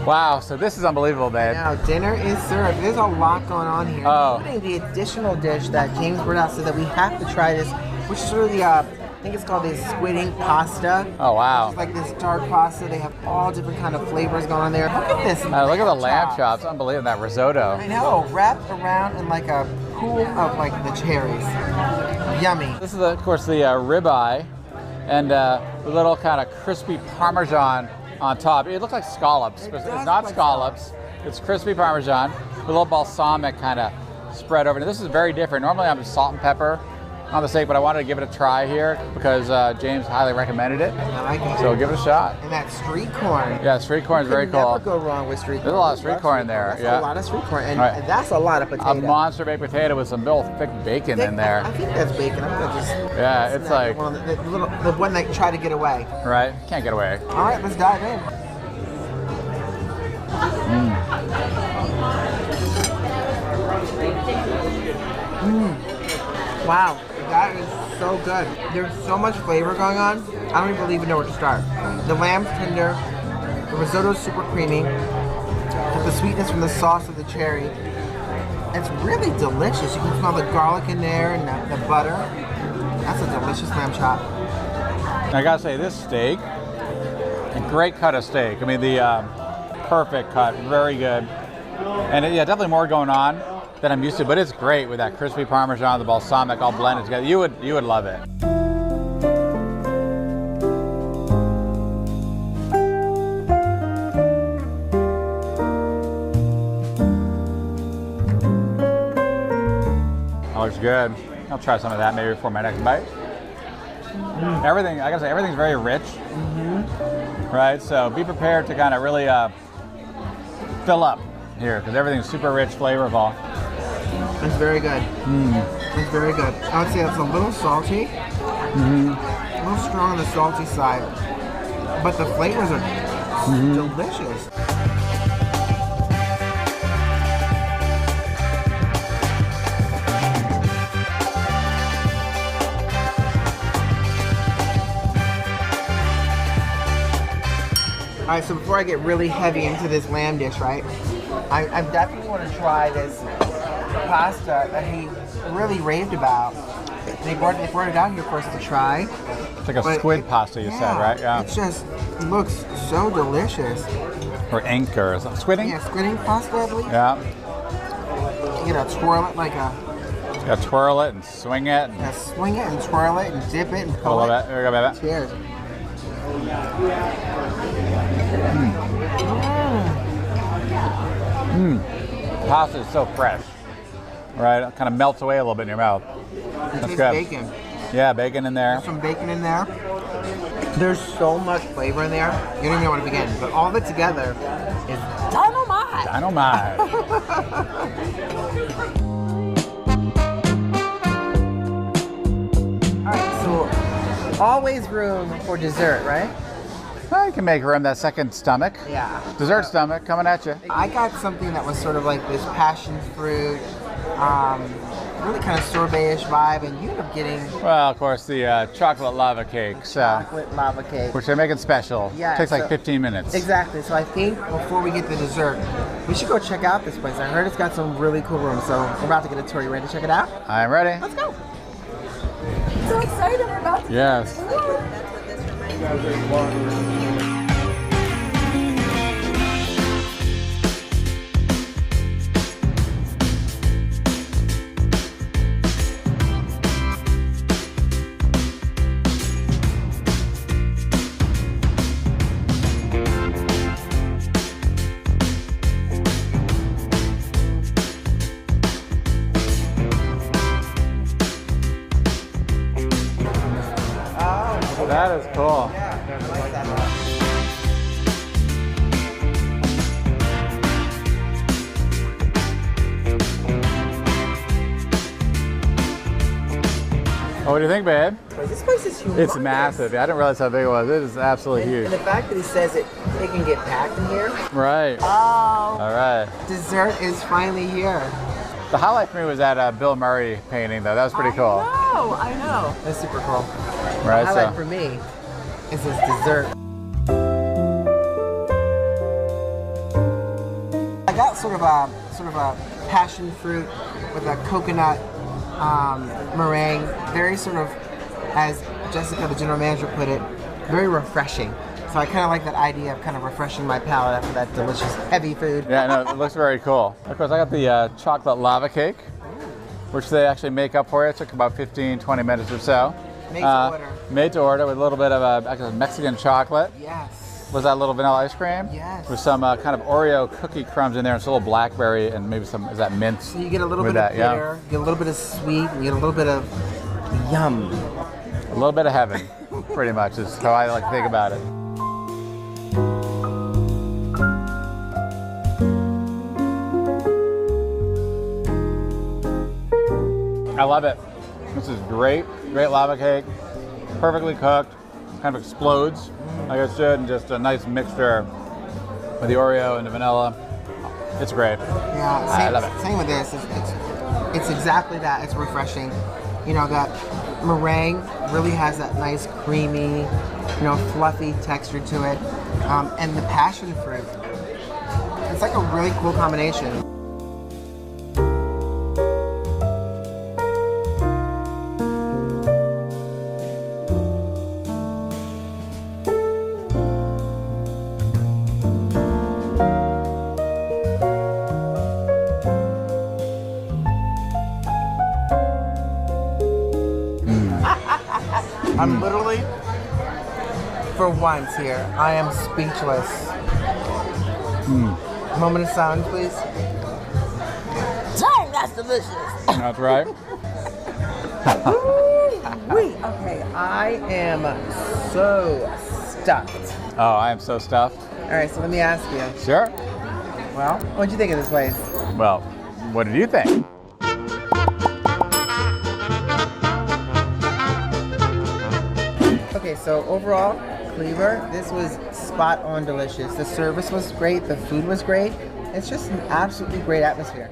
Speaker 2: Wow, so this is unbelievable, babe.
Speaker 1: Now, dinner is served. There's a lot going on here.
Speaker 2: Oh.
Speaker 1: Including the additional dish that James brought out, so that we have to try this, which is really, I think it's called the squid ink pasta.
Speaker 2: Oh, wow.
Speaker 1: It's like this dark pasta. They have all different kind of flavors going on there. Look at this.
Speaker 2: Look at the lamb chops. Unbelievable, that risotto.
Speaker 1: I know, wrapped around in like a pool of like the cherries. Yummy.
Speaker 2: This is, of course, the ribeye and the little kind of crispy Parmesan on top. It looks like scallops, but it's not scallops. It's crispy Parmesan with a little balsamic kind of spread over it. This is very different. Normally I'm salt and pepper on the steak, but I wanted to give it a try here because James highly recommended it.
Speaker 1: I like it.
Speaker 2: So give it a shot.
Speaker 1: And that street corn.
Speaker 2: Yeah, street corn is very cool.
Speaker 1: Never go wrong with street corn.
Speaker 2: There's a lot of street corn in there.
Speaker 1: That's a lot of street corn, and that's a lot of potato.
Speaker 2: A monster baked potato with some real thick bacon in there.
Speaker 1: I think that's bacon. I'm gonna just.
Speaker 2: Yeah, it's like
Speaker 1: the one that tried to get away.
Speaker 2: Right, can't get away.
Speaker 1: All right, let's dive in. Wow, that is so good. There's so much flavor going on. I don't even know where to start. The lamb's tender, the risotto's super creamy, with the sweetness from the sauce of the cherry. It's really delicious. You can smell the garlic in there and the butter. That's a delicious lamb chop.
Speaker 2: I gotta say, this steak, a great cut of steak. I mean, the perfect cut, very good. And yeah, definitely more going on than I'm used to, but it's great with that crispy Parmesan, the balsamic all blended together. You would love it. That looks good. I'll try some of that maybe before my next bite. Everything, I gotta say, everything's very rich, right? So be prepared to kind of really fill up here because everything's super rich, flavorful.
Speaker 1: It's very good. It's very good. I would say it's a little salty, a little strong on the salty side, but the flavors are delicious. All right, so before I get really heavy into this lamb dish, right, I definitely want to try this pasta that he really raved about. They brought it out here for us to try.
Speaker 2: It's like a squid pasta, you said, right? Yeah.
Speaker 1: It just looks so delicious.
Speaker 2: Or ink or squid ink?
Speaker 1: Yeah, squid ink pasta, I believe.
Speaker 2: Yeah.
Speaker 1: You gotta twirl it like a...
Speaker 2: You gotta twirl it and swing it.
Speaker 1: Yeah, swing it and twirl it and dip it and pull
Speaker 2: I
Speaker 1: it.
Speaker 2: love it. There we go, baby.
Speaker 1: Cheers.
Speaker 2: Pasta is so fresh, right? It kind of melts away a little bit in your mouth. That's good.
Speaker 1: Bacon.
Speaker 2: Yeah, bacon in there.
Speaker 1: There's some bacon in there. There's so much flavor in there. You don't even know where to begin. But all of it together is dynamite.
Speaker 2: Dynamite.
Speaker 1: All right, so always room for dessert, right?
Speaker 2: Well, you can make room, that second stomach.
Speaker 1: Yeah.
Speaker 2: Dessert stomach coming at you.
Speaker 1: I got something that was sort of like this passion fruit, really kind of sorbet-ish vibe, and you end up getting...
Speaker 2: Well, of course, the chocolate lava cakes.
Speaker 1: Chocolate lava cake.
Speaker 2: Which they're making special.
Speaker 1: Yeah,
Speaker 2: Takes like
Speaker 1: so-
Speaker 2: 15 minutes.
Speaker 1: Exactly. So I think before we get the dessert, we should go check out this place. I heard it's got some really cool rooms, so we're about to get a tour. You ready to check it out?
Speaker 2: I'm ready.
Speaker 1: Let's go.
Speaker 6: So excited, we're about to.
Speaker 2: Yes. That is cool. Oh, what do you think, babe?
Speaker 1: This place is humongous.
Speaker 2: It's massive. I didn't realize how big it was. It is absolutely huge.
Speaker 1: And the fact that he says it can get packed in here.
Speaker 2: Right.
Speaker 1: Oh.
Speaker 2: All right.
Speaker 1: Dessert is finally here.
Speaker 2: The highlight for me was that Bill Murray painting, though. That was pretty cool.
Speaker 1: I know. That's super cool.
Speaker 2: Right.
Speaker 1: The highlight for me is this dessert. I got sort of a passion fruit with a coconut meringue. Very sort of, as Jessica, the general manager, put it, very refreshing. So I kind of like that idea of kind of refreshing my palate after that delicious heavy food.
Speaker 2: Yeah, no, it looks very cool. Of course, I got the chocolate lava cake, which they actually make up for you. It took about 15-20 minutes or so.
Speaker 1: Made to order.
Speaker 2: Made to order with a little bit of actually Mexican chocolate.
Speaker 1: Yes.
Speaker 2: Was that a little vanilla ice cream?
Speaker 1: Yes.
Speaker 2: With some kind of Oreo cookie crumbs in there, and it's a little blackberry and maybe some, is that mint?
Speaker 1: So you get a little bit of bitter, you get a little bit of sweet, and you get a little bit of yum.
Speaker 2: A little bit of heaven, pretty much, is how I like to think about it. I love it. This is great, great lava cake, perfectly cooked, kind of explodes like it should, and just a nice mixture with the Oreo and the vanilla. It's great.
Speaker 1: Yeah,
Speaker 2: I love it.
Speaker 1: Same with this. It's exactly that. It's refreshing. You know, that meringue really has that nice creamy, fluffy texture to it, and the passion fruit. It's like a really cool combination. I'm literally, for once here, I am speechless. Moment of silence, please. Dang, that's delicious.
Speaker 2: That's right.
Speaker 1: Wait, okay, I am so stuffed.
Speaker 2: Oh, I am so stuffed.
Speaker 1: All right, so let me ask you.
Speaker 2: Sure.
Speaker 1: Well, what'd you think of this place?
Speaker 2: Well, what did you think?
Speaker 1: Okay, so overall, Cleaver, this was spot on delicious. The service was great, the food was great. It's just an absolutely great atmosphere.